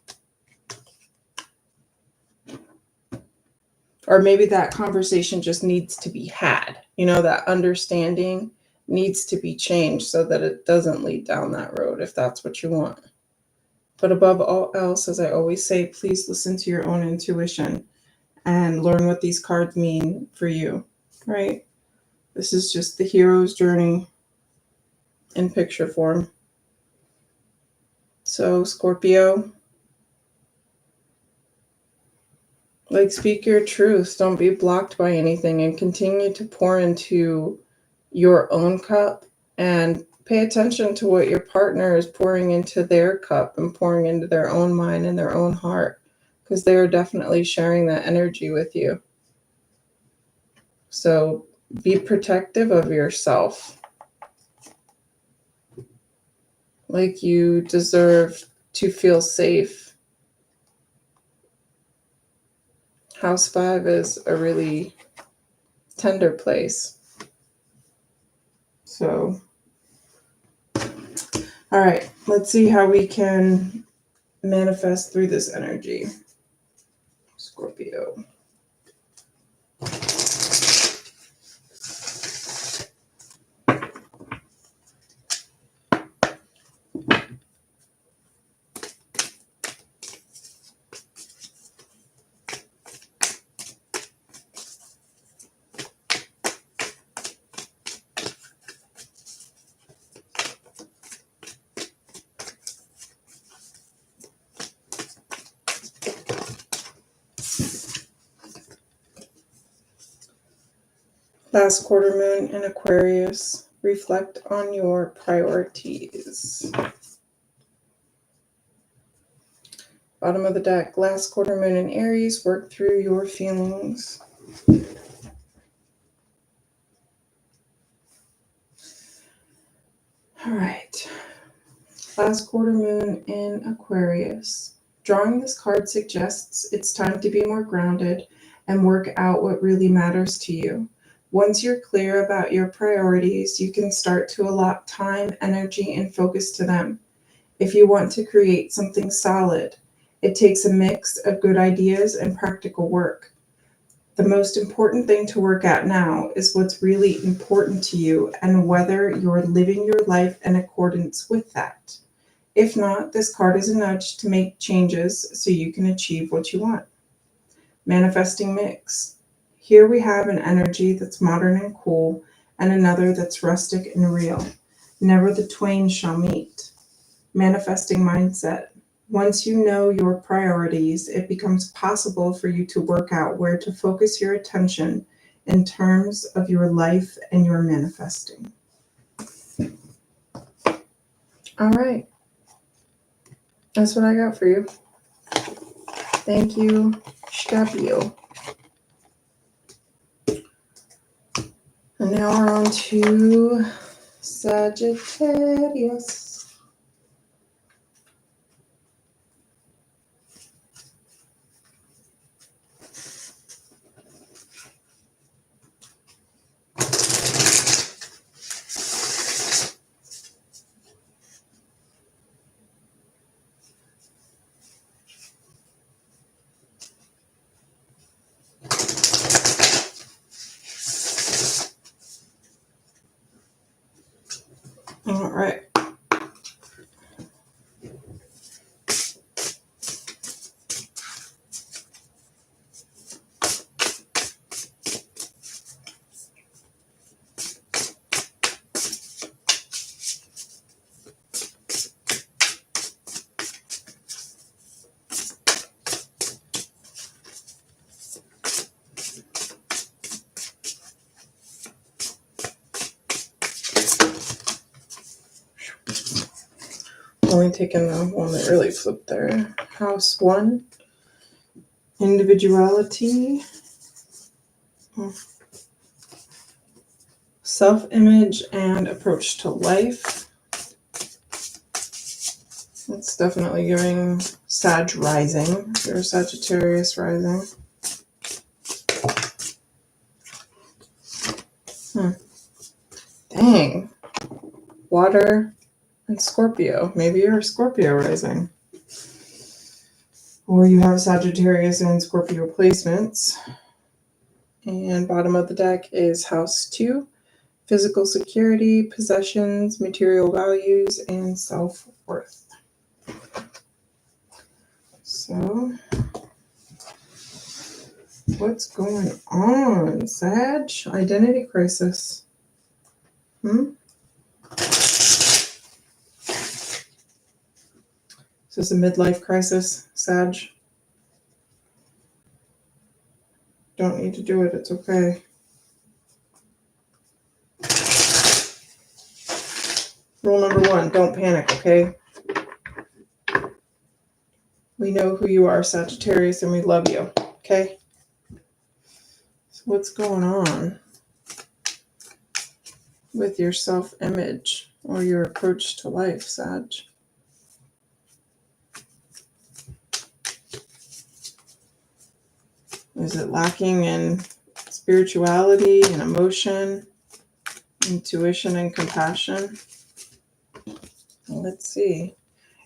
Or maybe that conversation just needs to be had. That understanding needs to be changed so that it doesn't lead down that road, if that's what you want. But above all else, as I always say, please listen to your own intuition and learn what these cards mean for you, right? This is just the hero's journey in picture form. So, Scorpio, speak your truth. Don't be blocked by anything, and continue to pour into your own cup, and pay attention to what your partner is pouring into their cup and pouring into their own mind and their own heart, because they're definitely sharing that energy with you. So be protective of yourself. Like, you deserve to feel safe. House 5 is a really tender place. So, all right, let's see how we can manifest through this energy. Scorpio. Last quarter moon in Aquarius. Reflect on your priorities. Bottom of the deck. Last quarter moon in Aries. Work through your feelings. All right. Last quarter moon in Aquarius. Drawing this card suggests it's time to be more grounded and work out what really matters to you. Once you're clear about your priorities, you can start to allot time, energy, and focus to them. If you want to create something solid, it takes a mix of good ideas and practical work. The most important thing to work at now is what's really important to you and whether you're living your life in accordance with that. If not, this card is a nudge to make changes so you can achieve what you want. Manifesting mix. Here we have an energy that's modern and cool, and another that's rustic and real. Never the twain shall meet. Manifesting mindset. Once you know your priorities, it becomes possible for you to work out where to focus your attention in terms of your life and your manifesting. All right. That's what I got for you. Thank you, Scapio. And now we're on to Sagittarius. All right. Only taking the one that really flipped there. House 1, individuality, self-image, and approach to life. It's definitely giving Sag rising. You're Sagittarius rising. Dang. Water and Scorpio. Maybe you're a Scorpio rising. Or you have Sagittarius and Scorpio placements. And bottom of the deck is House 2, physical security, possessions, material values, and self-worth. So, what's going on, Sag? Identity crisis. Is this a midlife crisis, Sag? Don't need to do it. It's okay. Rule number 1, don't panic, okay? We know who you are, Sagittarius, and we love you, okay? So what's going on with your self-image or your approach to life, Sag? Is it lacking in spirituality and emotion, intuition and compassion? Well, let's see.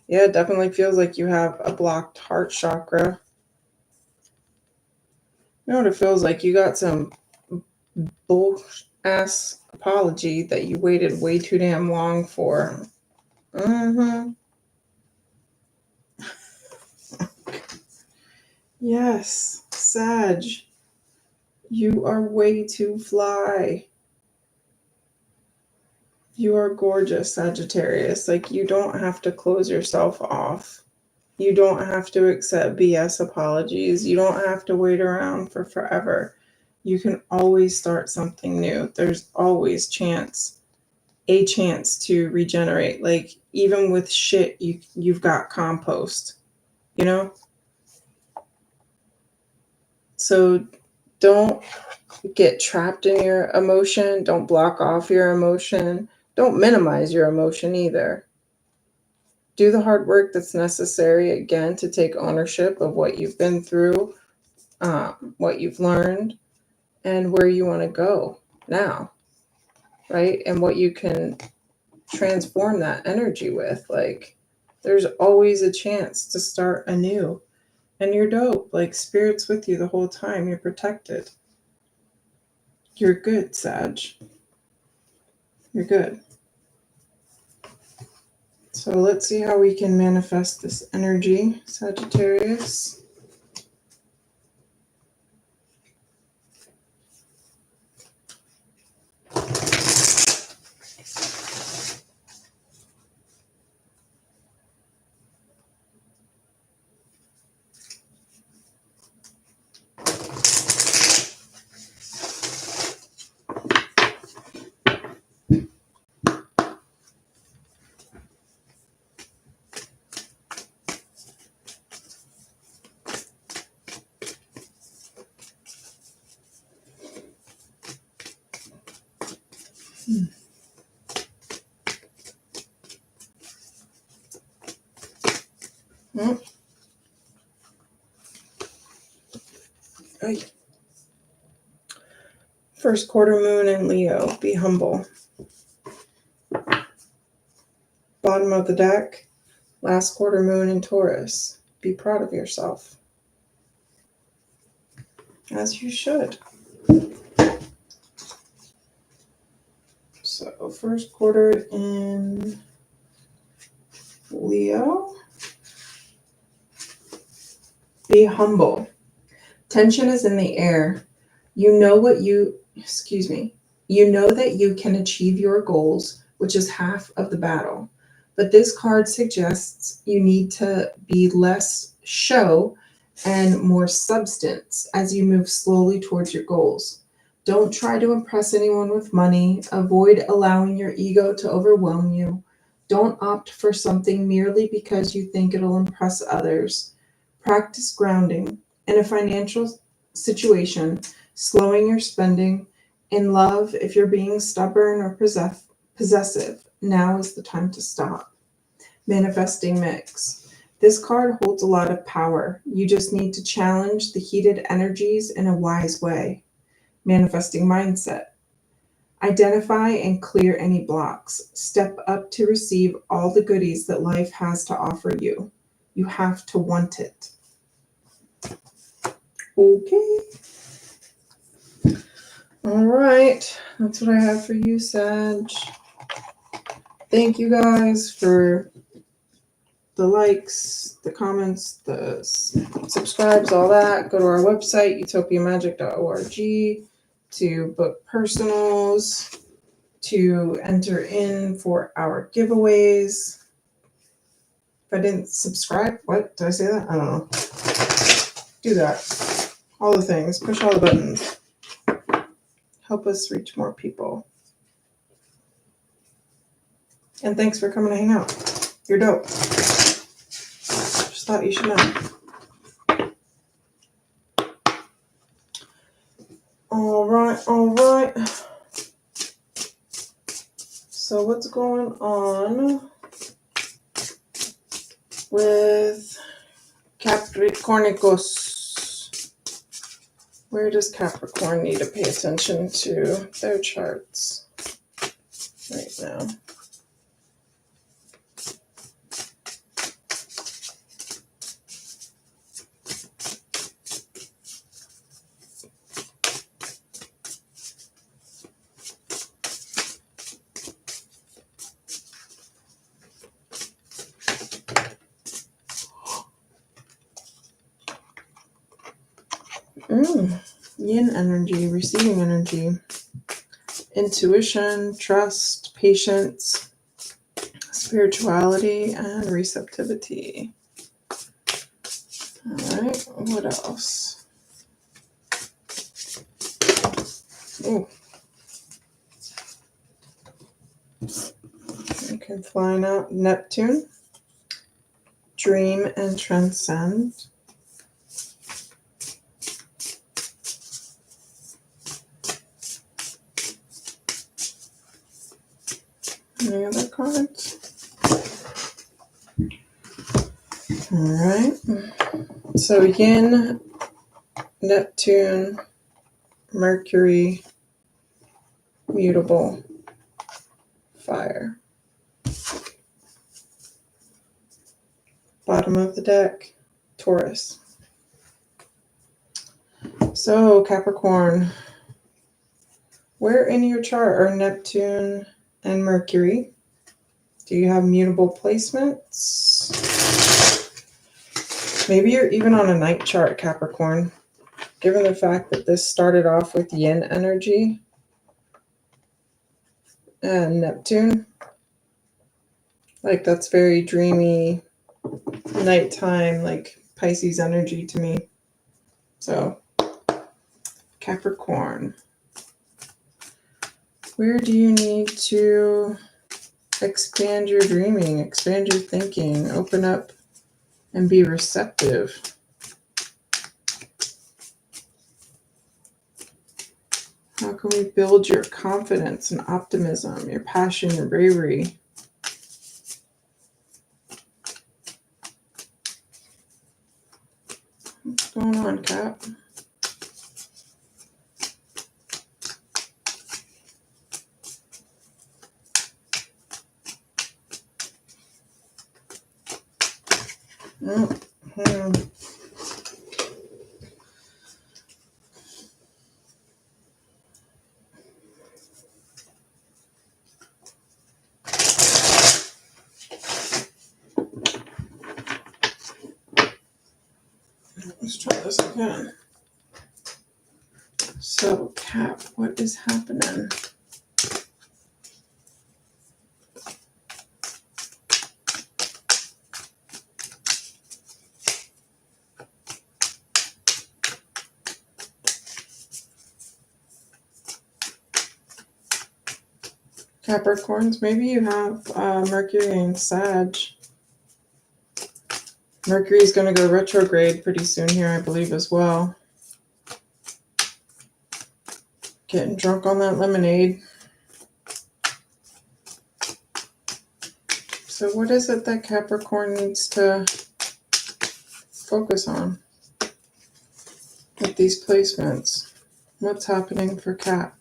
Yeah, it definitely feels like you have a blocked heart chakra. You know what it feels like? You got some bull-ass apology that you waited way too damn long for. Yes, Sag. You are way too fly. You are gorgeous, Sagittarius. Like, you don't have to close yourself off. You don't have to accept BS apologies. You don't have to wait around for forever. You can always start something new. There's always a chance to regenerate. Like, even with shit, you've got compost, you know? So don't get trapped in your emotion. Don't block off your emotion. Don't minimize your emotion either. Do the hard work that's necessary, again, to take ownership of what you've been through, what you've learned, and where you want to go now, right? And what you can transform that energy with. Like, there's always a chance to start anew. And you're dope. Like, Spirit's with you the whole time. You're protected. You're good, Sag. You're good. So let's see how we can manifest this energy, Sagittarius. Hmm. Ay. First quarter moon in Leo. Be humble. Bottom of the deck. Last quarter moon in Taurus. Be proud of yourself. As you should. So first quarter in Leo. Be humble. Tension is in the air. You know that you can achieve your goals, which is half of the battle. But this card suggests you need to be less show and more substance as you move slowly towards your goals. Don't try to impress anyone with money. Avoid allowing your ego to overwhelm you. Don't opt for something merely because you think it'll impress others. Practice grounding. In a financial situation, slowing your spending. In love, if you're being stubborn or possessive, now is the time to stop. Manifesting mix. This card holds a lot of power. You just need to challenge the heated energies in a wise way. Manifesting mindset. Identify and clear any blocks. Step up to receive all the goodies that life has to offer you. You have to want it. Okay. All right. That's what I have for you, Sag. Thank you guys for the likes, the comments, the subscribes, all that. Go to our website, utopiamagic.org, to book personals, to enter in for our giveaways. If I didn't subscribe, what? Did I say that? I don't know. Do that. All the things. Push all the buttons. Help us reach more people. And thanks for coming to hang out. You're dope. Just thought you should know. All right. So what's going on with Capricornicos? Where does Capricorn need to pay attention to their charts right now? Yin energy, receiving energy, intuition, trust, patience, spirituality, and receptivity. All right, what else? Oh, okay, flying out Neptune, dream and transcend. Any other cards? All right. So Yin, Neptune, Mercury, mutable, fire. Bottom of the deck, Taurus. So Capricorn, Where in your chart are Neptune and Mercury? Do you have mutable placements? Maybe you're even on a night chart, Capricorn. Given the fact that this started off with yin energy and Neptune, like that's very dreamy, nighttime, like Pisces energy to me. So, Capricorn, where do you need to expand your dreaming, expand your thinking, open up and be receptive? How can we build your confidence and optimism, your passion and bravery? What's going on, Cap? Let's try this again. So, Cap, what is happening? Capricorns, maybe you have Mercury and Sag. Mercury is going to go retrograde pretty soon here, I believe, as well. Getting drunk on that lemonade. So what is it that Capricorn needs to focus on with these placements? What's happening for Cap?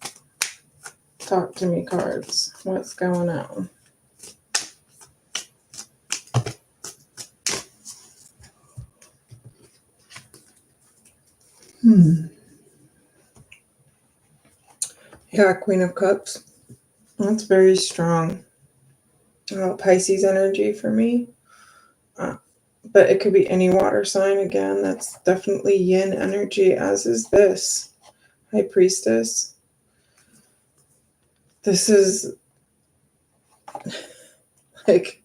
Talk to me, cards. What's going on? Yeah, Queen of Cups. That's very strong. Pisces energy for me. But it could be any water sign again. That's definitely yin energy, as is this. High Priestess. This is like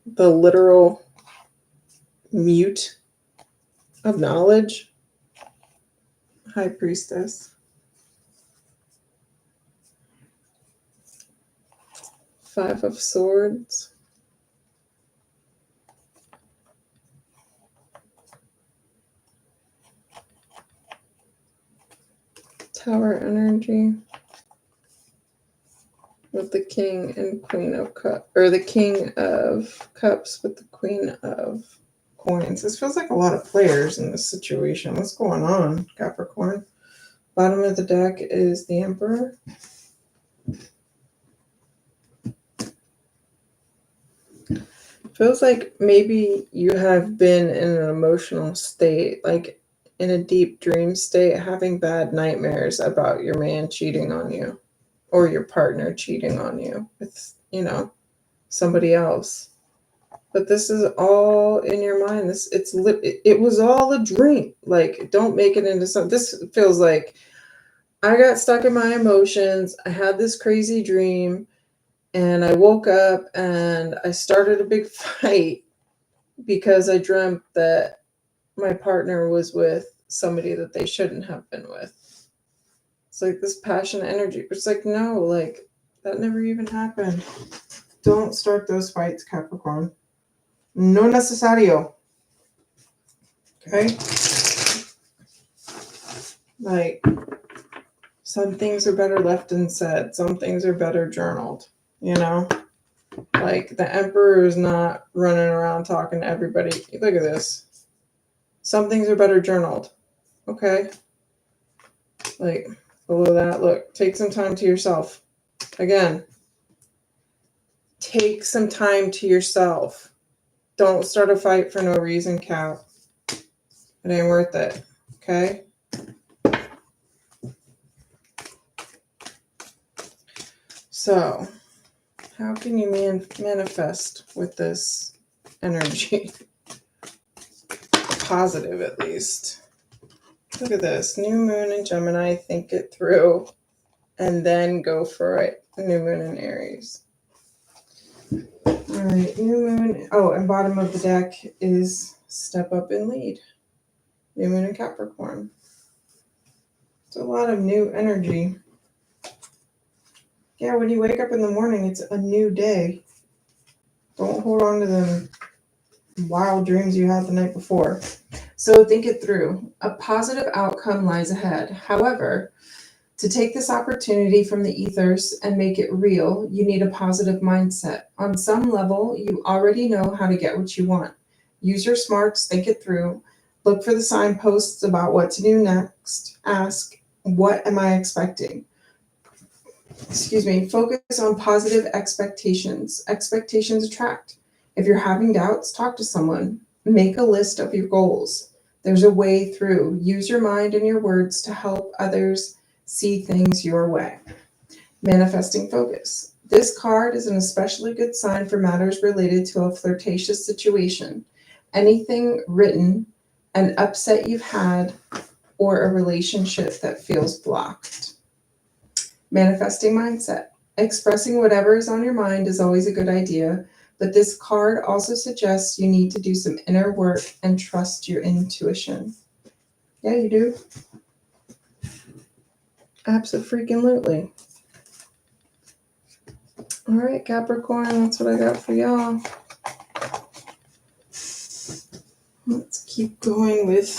the literal mute of knowledge. High Priestess. Five of Swords. Tower energy. With the King and Queen of Cups, or the King of Cups with the Queen of Coins. This feels like a lot of players in this situation. What's going on, Capricorn? Bottom of the deck is the Emperor. Feels like maybe you have been in an emotional state, like in a deep dream state, having bad nightmares about your man cheating on you or your partner cheating on you with, somebody else. But this is all in your mind. It was all a dream. Like, don't make it into something. This feels like I got stuck in my emotions. I had this crazy dream. And I woke up and I started a big fight because I dreamt that my partner was with somebody that they shouldn't have been with. It's like this passion energy. It's like, no, like that never even happened. Don't start those fights, Capricorn. No necesario. Okay? Like, some things are better left unsaid. Some things are better journaled. Like the Emperor is not running around talking to everybody. Look at this. Some things are better journaled. Okay. Like below that, look, take some time to yourself. Again, take some time to yourself. Don't start a fight for no reason, Cap. It ain't worth it. Okay. So, how can you manifest with this energy? Positive, at least. Look at this. New moon in Gemini. Think it through. And then go for it. New moon in Aries. All right. New moon. Oh, and bottom of the deck is step up and lead. New moon in Capricorn. It's a lot of new energy. Yeah, when you wake up in the morning, it's a new day. Don't hold on to them wild dreams you had the night before. So think it through. A positive outcome lies ahead. However, to take this opportunity from the ethers and make it real, you need a positive mindset. On some level, you already know how to get what you want. Use your smarts, think it through. Look for the signposts about what to do next. Ask, what am I expecting? Focus on positive expectations. Expectations attract. If you're having doubts, talk to someone. Make a list of your goals. There's a way through. Use your mind and your words to help others see things your way. Manifesting focus. This card is an especially good sign for matters related to a flirtatious situation. Anything written, an upset you've had, or a relationship that feels blocked. Manifesting mindset. Expressing whatever is on your mind is always a good idea, but this card also suggests you need to do some inner work and trust your intuition. Yeah, you do. Absolutely. All right, Capricorn, that's what I got for y'all. Let's keep going with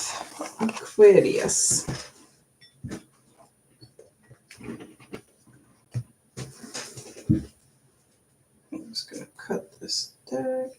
Aquarius. I'm just going to cut this deck.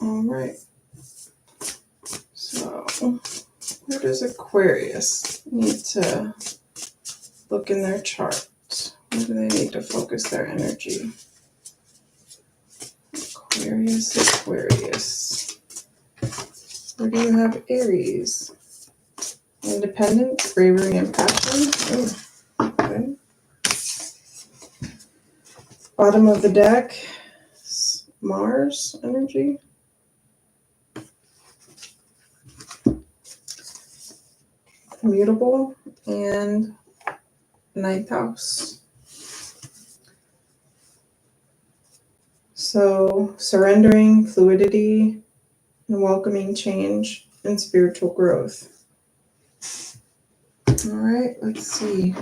All right. So, where does Aquarius need to look in their chart? Where do they need to focus their energy? Aquarius. Where do you have Aries? Independence, bravery, and passion. Oh, okay. Bottom of the deck, Mars energy. Mutable and ninth house. So surrendering, fluidity, and welcoming change and spiritual growth. All right, let's see.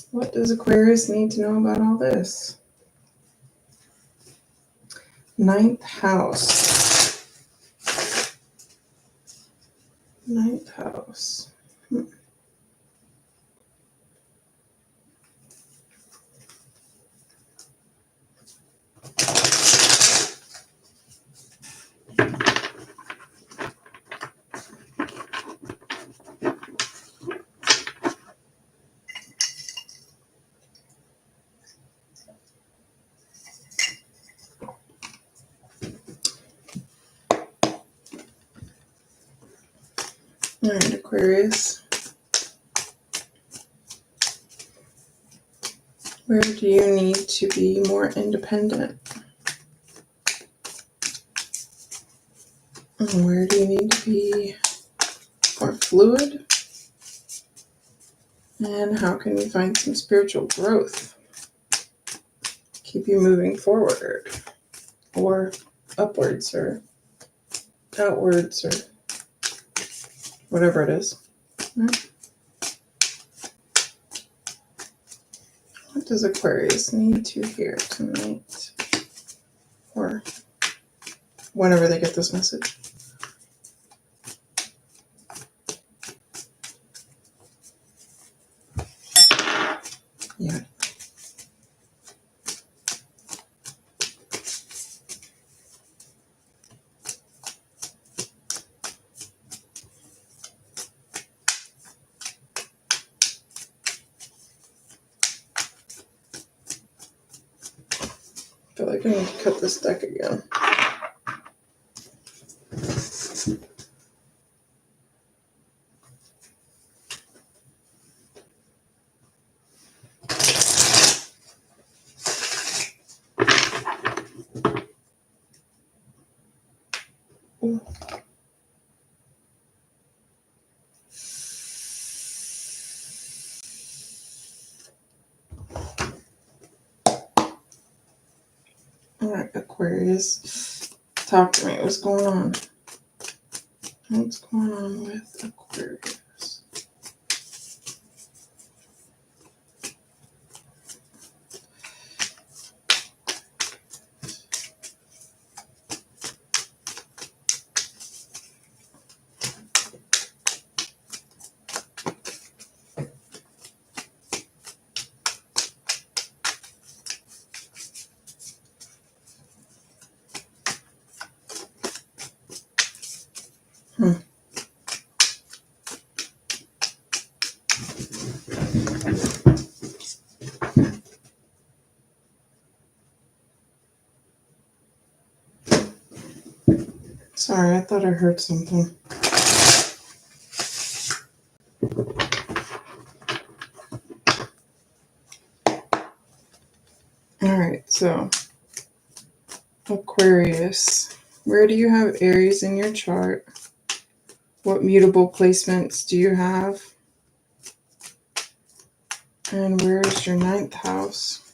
What does Aquarius need to know about all this? Ninth house. Ninth house. All right, Aquarius. Where do you need to be more independent? And where do you need to be more fluid? And how can you find some spiritual growth? Keep you moving forward or upwards or outwards or whatever it is. What does Aquarius need to hear tonight? Or whenever they get this message. I need to cut this deck again. Ooh. All right, Aquarius, talk to me. What's going on? What's going on with Aquarius? Sorry, I thought I heard something. All right, so Aquarius, where do you have Aries in your chart? What mutable placements do you have? And where is your 9th house?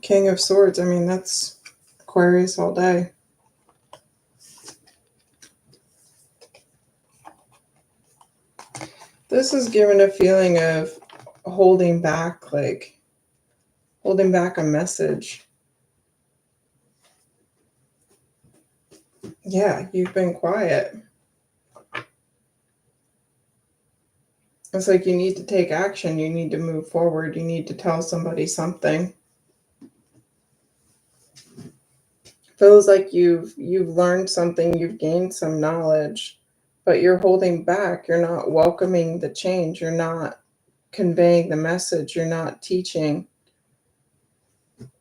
King of Swords, I mean, that's Aquarius all day. This is given a feeling of holding back, like holding back a message. Yeah, you've been quiet. It's like you need to take action. You need to move forward. You need to tell somebody something. Feels like you've learned something, you've gained some knowledge, but you're holding back. You're not welcoming the change. You're not conveying the message. You're not teaching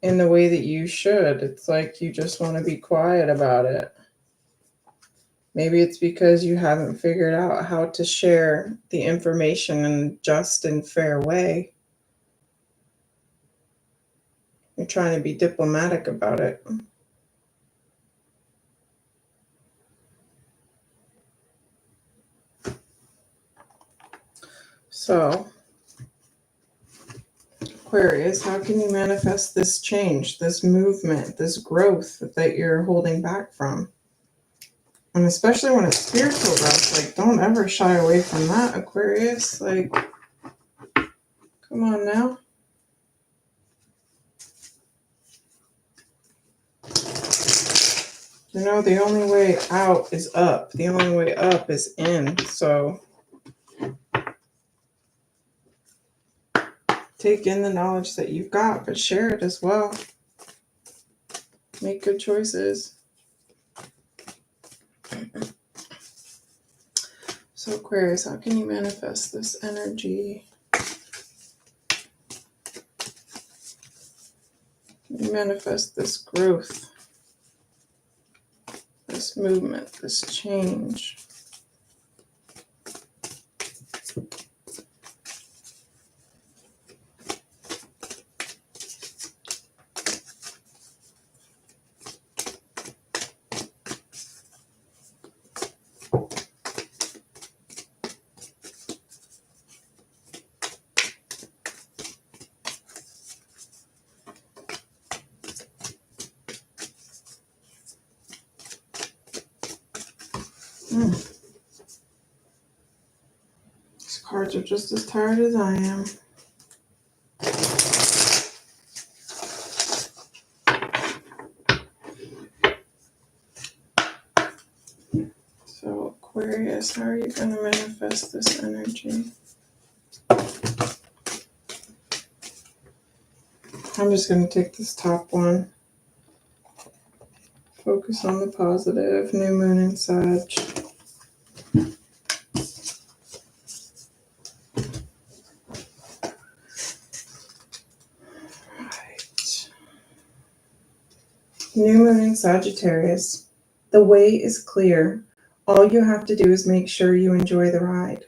in the way that you should. It's like you just want to be quiet about it. Maybe it's because you haven't figured out how to share the information in a just and fair way. You're trying to be diplomatic about it. So, Aquarius, how can you manifest this change, this movement, this growth that you're holding back from? And especially when it's spiritual growth, like, don't ever shy away from that, Aquarius. Like, come on now. You know, the only way out is up. The only way up is in. So take in the knowledge that you've got, but share it as well. Make good choices. So Aquarius, how can you manifest this energy? You manifest this growth, this movement, this change. These cards are just as tired as I am. So Aquarius, how are you going to manifest this energy? I'm just going to take this top one. Focus on the positive. New moon in Sag. New moon in Sagittarius. The way is clear. All you have to do is make sure you enjoy the ride.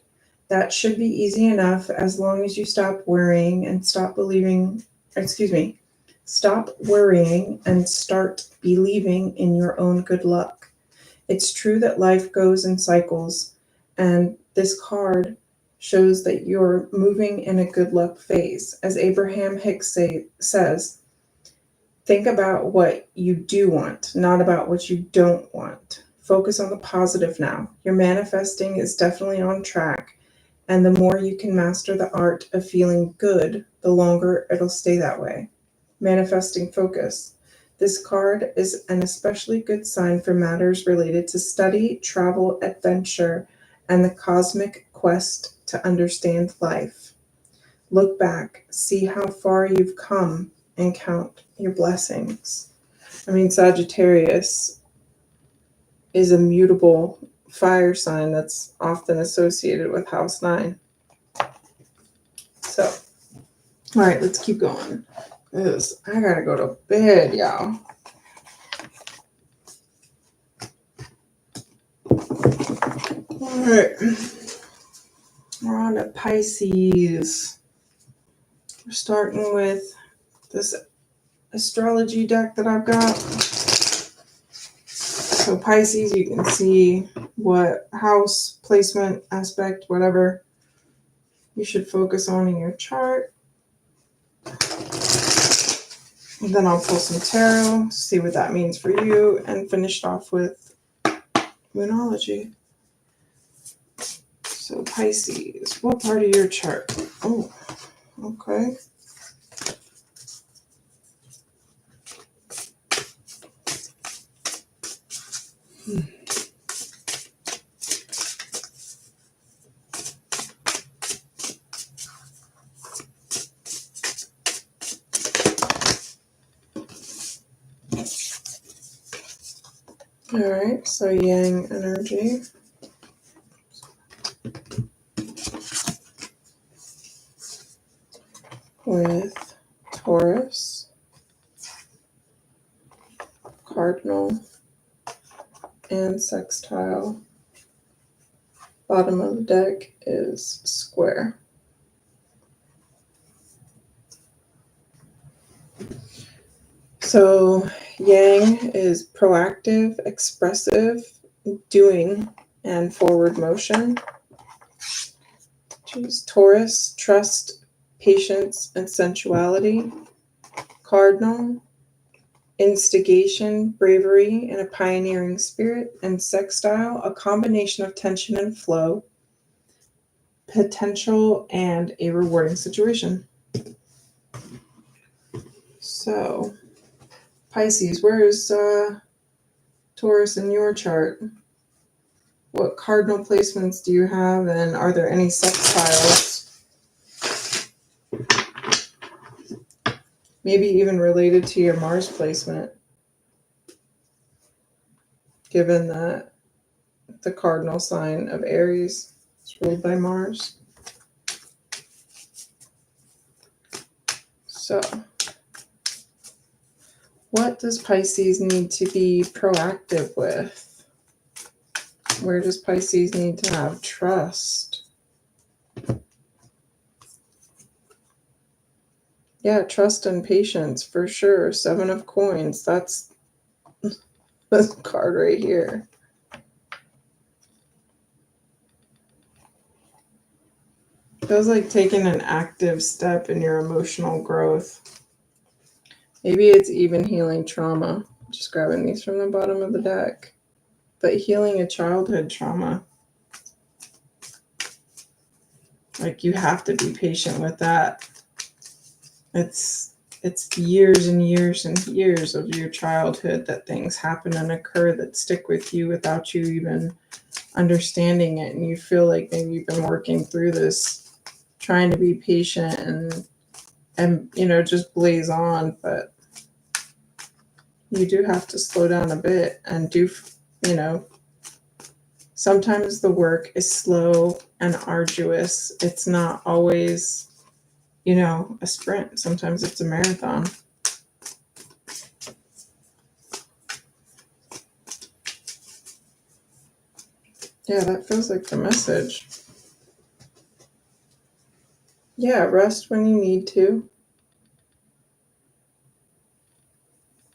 That should be easy enough as long as you stop worrying and stop worrying and start believing in your own good luck. It's true that life goes in cycles, and this card shows that you're moving in a good luck phase. As Abraham Hicks says, think about what you do want, not about what you don't want. Focus on the positive now. Your manifesting is definitely on track, and the more you can master the art of feeling good, the longer it'll stay that way. Manifesting focus. This card is an especially good sign for matters related to study, travel, adventure, and the cosmic quest to understand life. Look back, see how far you've come, and count your blessings. I mean, Sagittarius is a mutable fire sign that's often associated with House 9. So, all right, let's keep going. Because I gotta go to bed, y'all. All right, we're on to Pisces. We're starting with this astrology deck that I've got. So Pisces, you can see what house, placement, aspect, whatever you should focus on in your chart. And then I'll pull some tarot, see what that means for you, and finish off with Moonology. So Pisces, what part of your chart? Oh, okay. All right, so Yang energy. With Taurus, Cardinal, and Sextile. Bottom of the deck is Square. So Yang is proactive, expressive, doing, and forward motion. Taurus, trust, patience, and sensuality. Cardinal, instigation, bravery, and a pioneering spirit. And Sextile, a combination of tension and flow, potential, and a rewarding situation. So, Pisces, where is Taurus in your chart? What cardinal placements do you have, and are there any sextiles? Maybe even related to your Mars placement, given that the cardinal sign of Aries is ruled by Mars. So, what does Pisces need to be proactive with? Where does Pisces need to have trust? Yeah, trust and patience for sure. 7 of Coins. That's this card right here. Feels like taking an active step in your emotional growth. Maybe it's even healing trauma. Just grabbing these from the bottom of the deck. But healing a childhood trauma. Like, you have to be patient with that. It's years and years and years of your childhood that things happen and occur that stick with you without you even understanding it. And you feel like maybe you've been working through this, trying to be patient and just blaze on. But you do have to slow down a bit and do, sometimes the work is slow and arduous. It's not always, a sprint. Sometimes it's a marathon. Yeah, that feels like the message. Yeah, rest when you need to,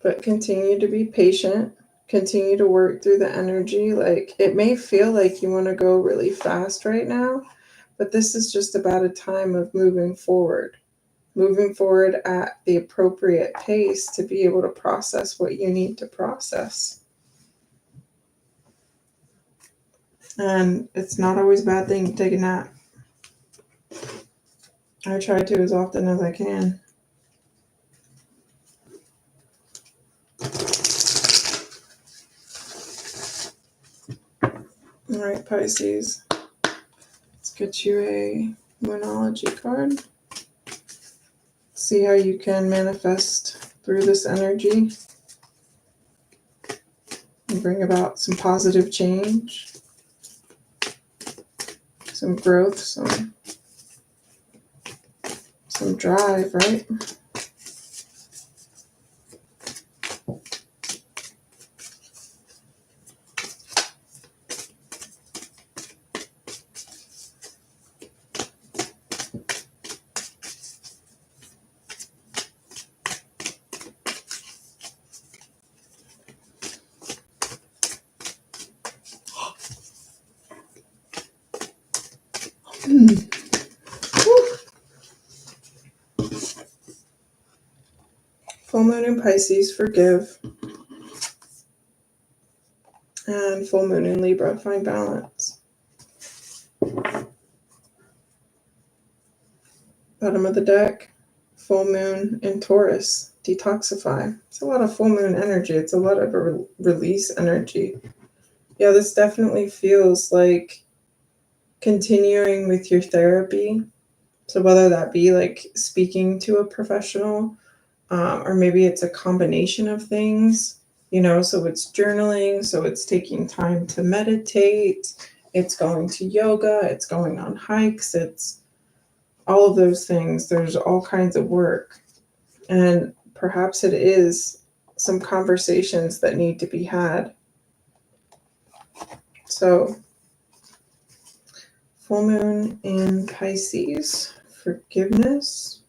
but continue to be patient. Continue to work through the energy. Like, it may feel like you want to go really fast right now, but this is just about a time of moving forward at the appropriate pace to be able to process what you need to process. And it's not always a bad thing to take a nap. I try to as often as I can. All right, Pisces. Let's get you a Moonology card. See how you can manifest through this energy and bring about some positive change, some growth, some drive, right? Full moon in Pisces, forgive. And full moon in Libra, find balance. Bottom of the deck, full moon in Taurus, detoxify. It's a lot of full moon energy. It's a lot of release energy. Yeah, this definitely feels like continuing with your therapy. So whether that be like speaking to a professional, or maybe it's a combination of things, so it's journaling, so it's taking time to meditate, it's going to yoga, it's going on hikes, it's all of those things. There's all kinds of work. And perhaps it is some conversations that need to be had. So, full moon in Pisces, forgiveness.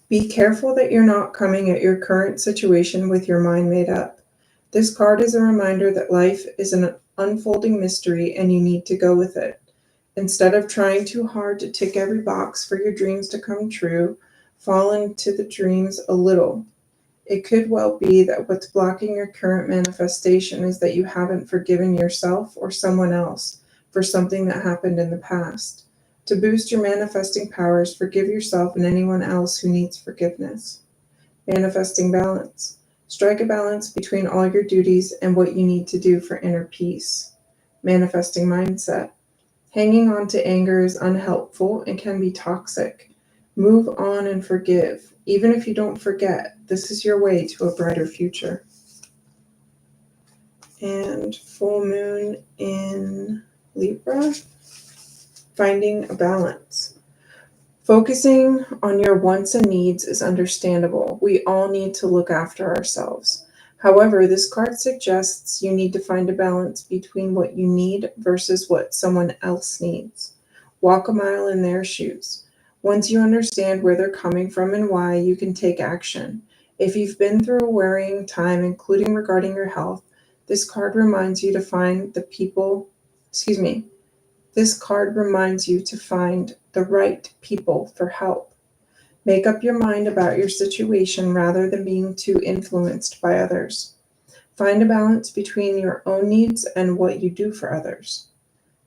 Be careful that you're not coming at your current situation with your mind made up. This card is a reminder that life is an unfolding mystery and you need to go with it. Instead of trying too hard to tick every box for your dreams to come true, fall into the dreams a little. It could well be that what's blocking your current manifestation is that you haven't forgiven yourself or someone else for something that happened in the past. To boost your manifesting powers, forgive yourself and anyone else who needs forgiveness. Manifesting balance. Strike a balance between all your duties and what you need to do for inner peace. Manifesting mindset. Hanging on to anger is unhelpful and can be toxic. Move on and forgive. Even if you don't forget, this is your way to a brighter future. And full moon in Libra, finding a balance. Focusing on your wants and needs is understandable. We all need to look after ourselves. However, this card suggests you need to find a balance between what you need versus what someone else needs. Walk a mile in their shoes. Once you understand where they're coming from and why, you can take action. If you've been through a worrying time, including regarding your health, this card reminds you to find the people, this card reminds you to find the right people for help. Make up your mind about your situation rather than being too influenced by others. Find a balance between your own needs and what you do for others.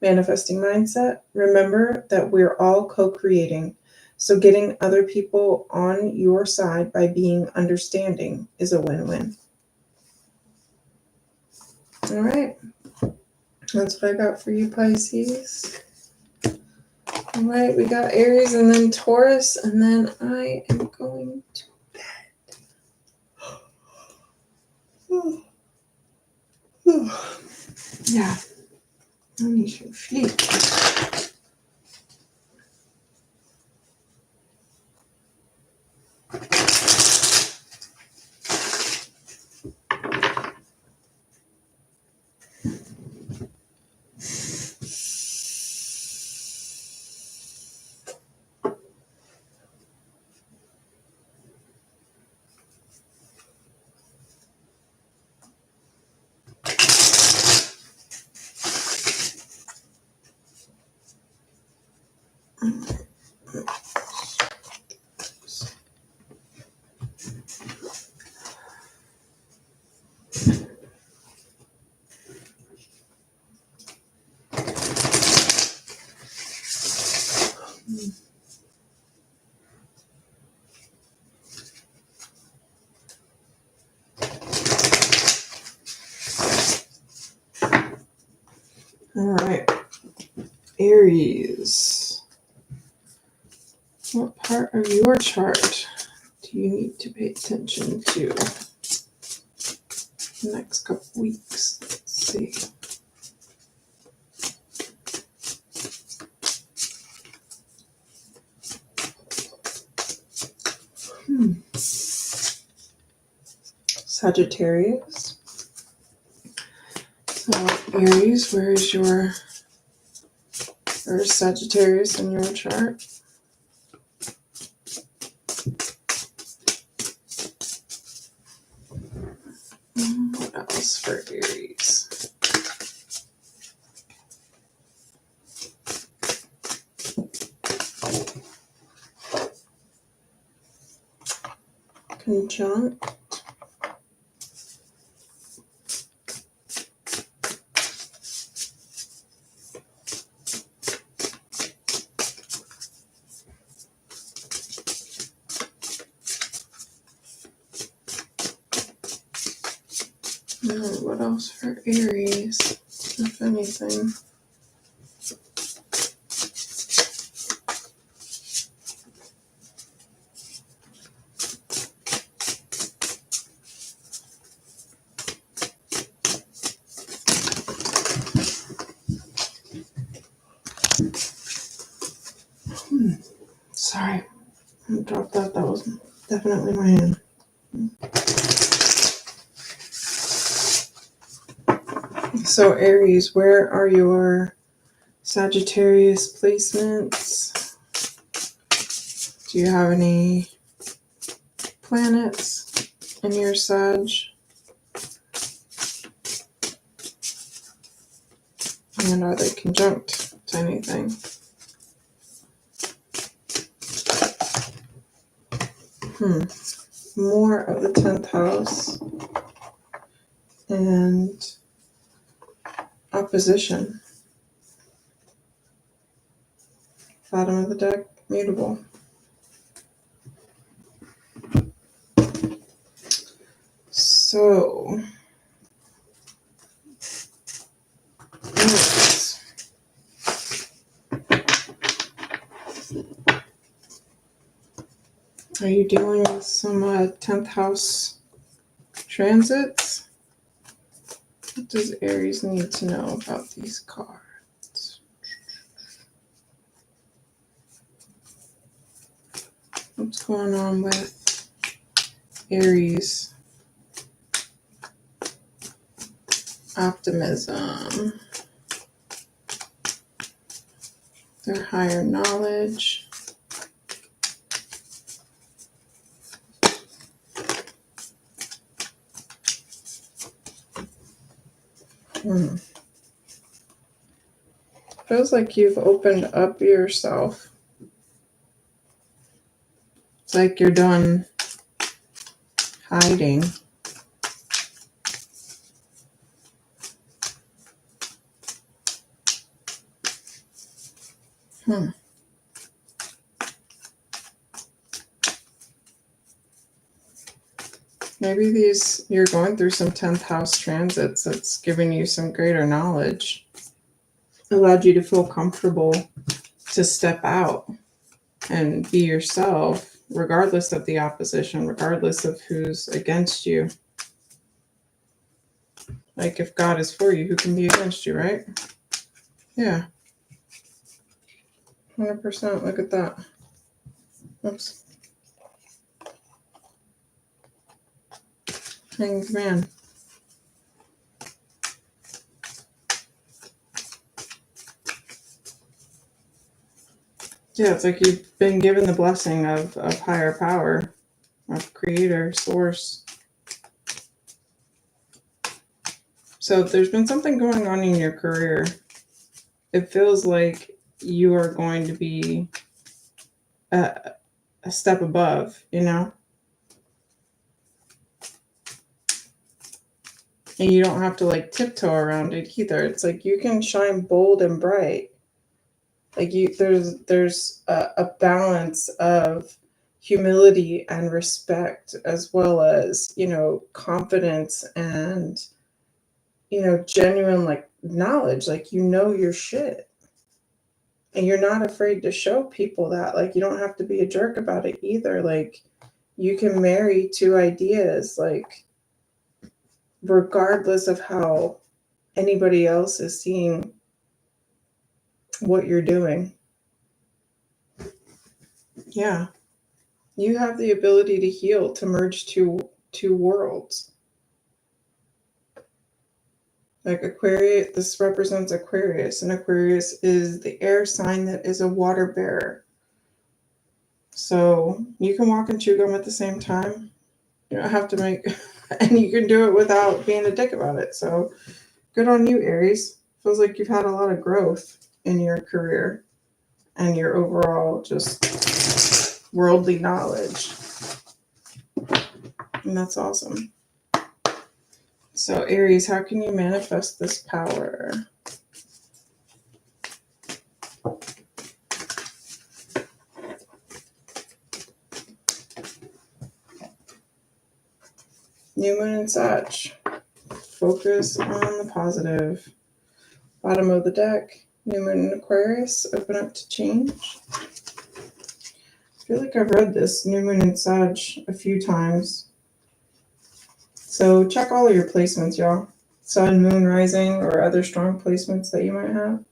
Manifesting mindset. Remember that we're all co-creating, so getting other people on your side by being understanding is a win-win. All right. That's what I got for you, Pisces. All right, we got Aries and then Taurus, and then I am going to bed. Yeah, I need your feet. All right. Aries. What part of your chart do you need to pay attention to the next couple weeks? Let's see. Sagittarius. So Aries, where's Sagittarius in your chart? What else for Aries? Conjunct. What else for Aries, if anything? Sorry, I dropped that. That was definitely my hand. So Aries, where are your Sagittarius placements? Do you have any planets in your Sag? And are they conjunct to anything? More of the 10th house and opposition. Bottom of the deck, mutable. So, Aries. Are you dealing with some 10th house transits? What does Aries need to know about these cards? What's going on with Aries? Optimism. Their higher knowledge. Feels like you've opened up yourself. It's like you're done hiding. Maybe you're going through some 10th house transits that's giving you some greater knowledge. Allowed you to feel comfortable to step out and be yourself, regardless of the opposition, regardless of who's against you. Like, if God is for you, who can be against you, right? Yeah. 100%. Look at that. Oops. Hanged Man. Yeah, it's like you've been given the blessing of higher power, of creator, source. So if there's been something going on in your career, it feels like you are going to be a step above, you know? And you don't have to like tiptoe around it either. It's like you can shine bold and bright. Like there's a balance of humility and respect, as well as, confidence and genuine like knowledge, like your shit. And you're not afraid to show people that. Like you don't have to be a jerk about it either. Like you can marry two ideas, like regardless of how anybody else is seeing what you're doing. Yeah. You have the ability to heal, to merge two worlds. Like Aquarius, this represents Aquarius, and Aquarius is the air sign that is a water bearer. So you can walk and chew gum at the same time. You don't have to make, and you can do it without being a dick about it. So good on you, Aries. Feels like you've had a lot of growth in your career and your overall just worldly knowledge. And that's awesome. So Aries, how can you manifest this power? New Moon and Sag. Focus on the positive. Bottom of the deck, New Moon in Aquarius, open up to change. I feel like I've read this New Moon in Sag a few times. So check all of your placements, y'all. Sun, Moon, Rising, or other strong placements that you might have.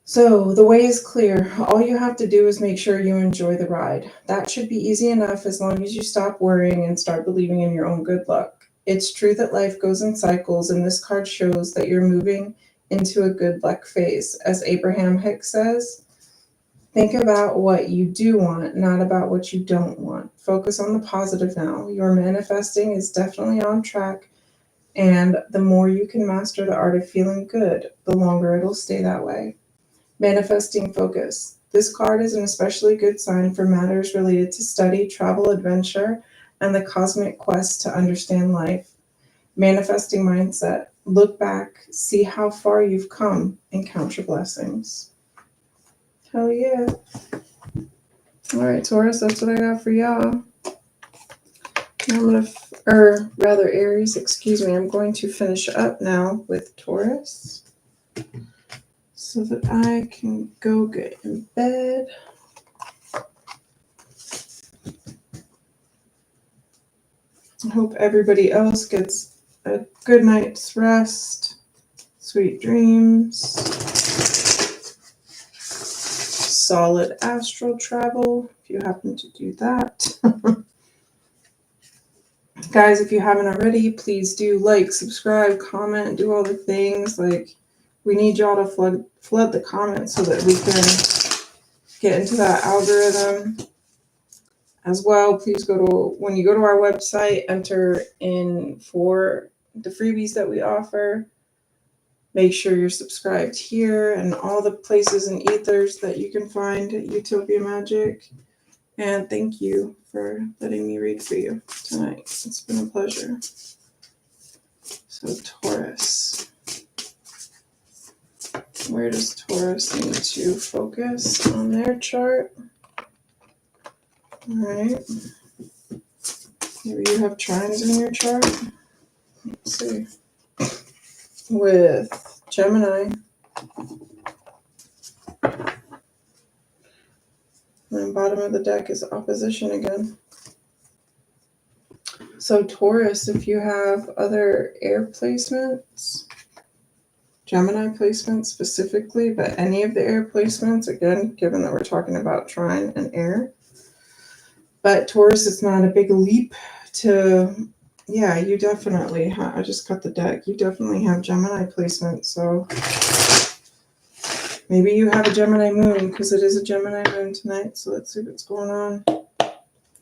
So the way is clear. All you have to do is make sure you enjoy the ride. That should be easy enough as long as you stop worrying and start believing in your own good luck. It's true that life goes in cycles, and this card shows that you're moving into a good luck phase. As Abraham Hicks says, think about what you do want, not about what you don't want. Focus on the positive now. Your manifesting is definitely on track, and the more you can master the art of feeling good, the longer it'll stay that way. Manifesting focus. This card is an especially good sign for matters related to study, travel, adventure, and the cosmic quest to understand life. Manifesting mindset. Look back, see how far you've come, and count your blessings. Hell yeah. All right, Taurus, that's what I got for y'all. Aries, excuse me. I'm going to finish up now with Taurus so that I can go get in bed. I hope everybody else gets a good night's rest, sweet dreams, solid astral travel, if you happen to do that. Guys, if you haven't already, please do like, subscribe, comment, do all the things. Like, we need y'all to flood the comments so that we can get into that algorithm. As well, please when you go to our website, enter in for the freebies that we offer. Make sure you're subscribed here and all the places and ethers that you can find at Utopia Magic. And thank you for letting me read for you tonight. It's been a pleasure. So Taurus. Where does Taurus need to focus on their chart? All right. Maybe you have trines in your chart. Let's see. With Gemini. And bottom of the deck is opposition again. So Taurus, if you have other air placements, Gemini placements specifically, but any of the air placements, again, given that we're talking about trine and air. But Taurus, it's not a big leap to, yeah, you definitely, I just cut the deck, you definitely have Gemini placement, so maybe you have a Gemini moon, because it is a Gemini moon tonight, so let's see what's going on.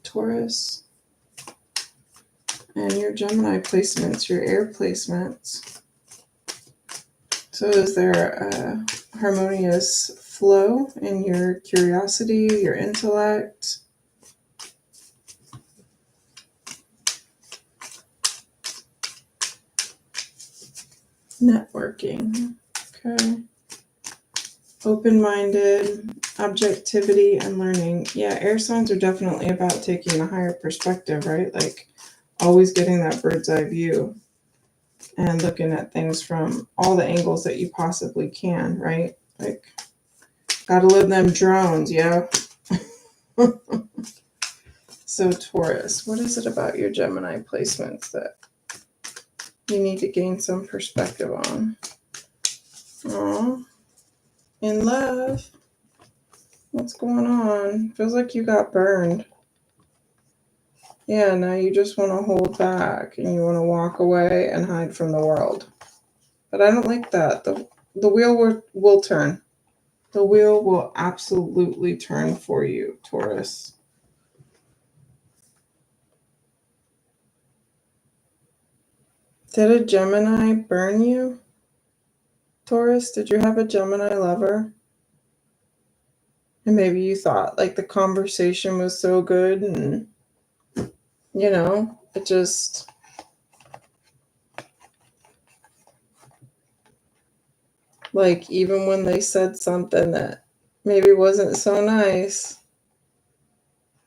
Taurus. And your Gemini placements, your air placements. So is there a harmonious flow in your curiosity, your intellect? Networking. Okay. Open-minded, objectivity, and learning. Yeah, air signs are definitely about taking a higher perspective, right? Like always getting that bird's eye view. and looking at things from all the angles that you possibly can, right? Like, gotta live them drones, yeah. So Taurus, what is it about your Gemini placements that you need to gain some perspective on? Aw, in love, what's going on? Feels like you got burned. Yeah, now you just want to hold back and you want to walk away and hide from the world. But I don't like that. The wheel will turn. The wheel will absolutely turn for you, Taurus. Did a Gemini burn you? Taurus, did you have a Gemini lover? And maybe you thought like the conversation was so good and it just like even when they said something that maybe wasn't so nice,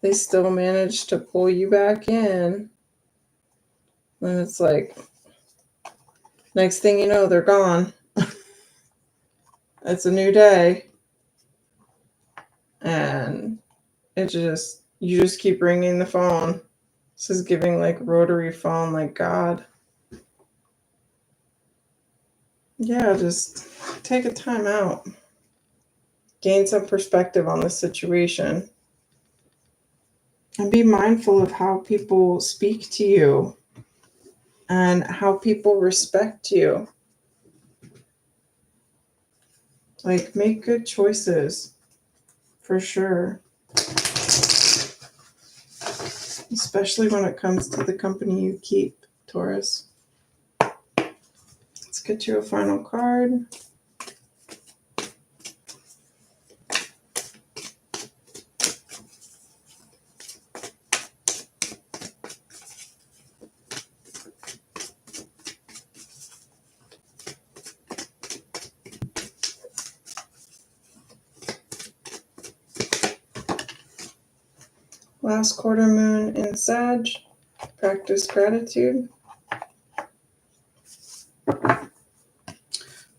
they still managed to pull you back in. And it's like, next thing you know, they're gone. It's a new day. And you just keep ringing the phone. This is giving like rotary phone, like God. Yeah, just take a time out. Gain some perspective on the situation. And be mindful of how people speak to you and how people respect you. Like, make good choices, for sure. Especially when it comes to the company you keep, Taurus. Let's get you a final card. Last quarter moon in Sag. Practice gratitude.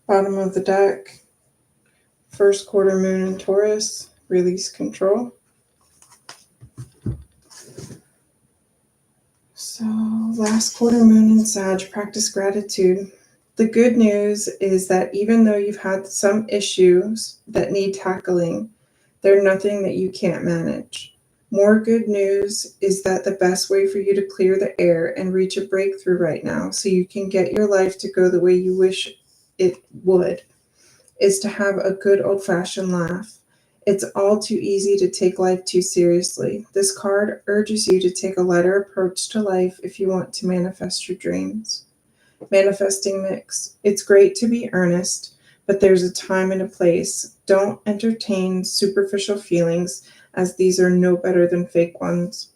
Bottom of the deck. First quarter moon in Taurus. Release control. So last quarter moon in Sag. Practice gratitude. The good news is that even though you've had some issues that need tackling, they're nothing that you can't manage. More good news is that the best way for you to clear the air and reach a breakthrough right now so you can get your life to go the way you wish it would is to have a good old-fashioned laugh. It's all too easy to take life too seriously. This card urges you to take a lighter approach to life if you want to manifest your dreams. Manifesting mix. It's great to be earnest, but there's a time and a place. Don't entertain superficial feelings, as these are no better than fake ones.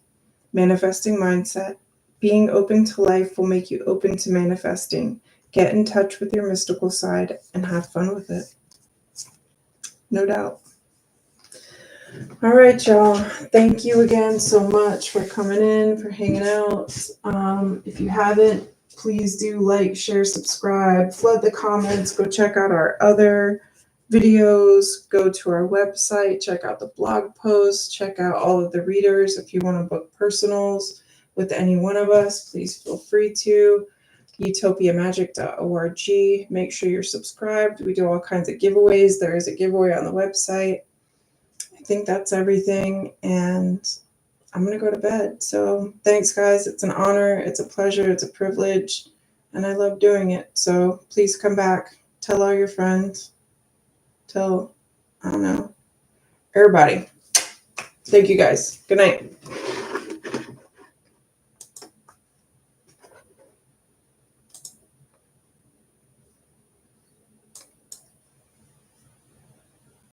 Manifesting mindset. Being open to life will make you open to manifesting. Get in touch with your mystical side and have fun with it. No doubt. All right, y'all. Thank you again so much for coming in, for hanging out. If you haven't, please do like, share, subscribe, flood the comments, go check out our other videos, go to our website, check out the blog posts, check out all of the readers. If you want to book personals with any one of us, please feel free to. utopiamagic.org. Make sure you're subscribed. We do all kinds of giveaways. There is a giveaway on the website. I think that's everything, and I'm going to go to bed. So thanks, guys. It's an honor. It's a pleasure. It's a privilege, and I love doing it. So please come back. Tell all your friends. Tell, I don't know, everybody. Thank you, guys. Good night.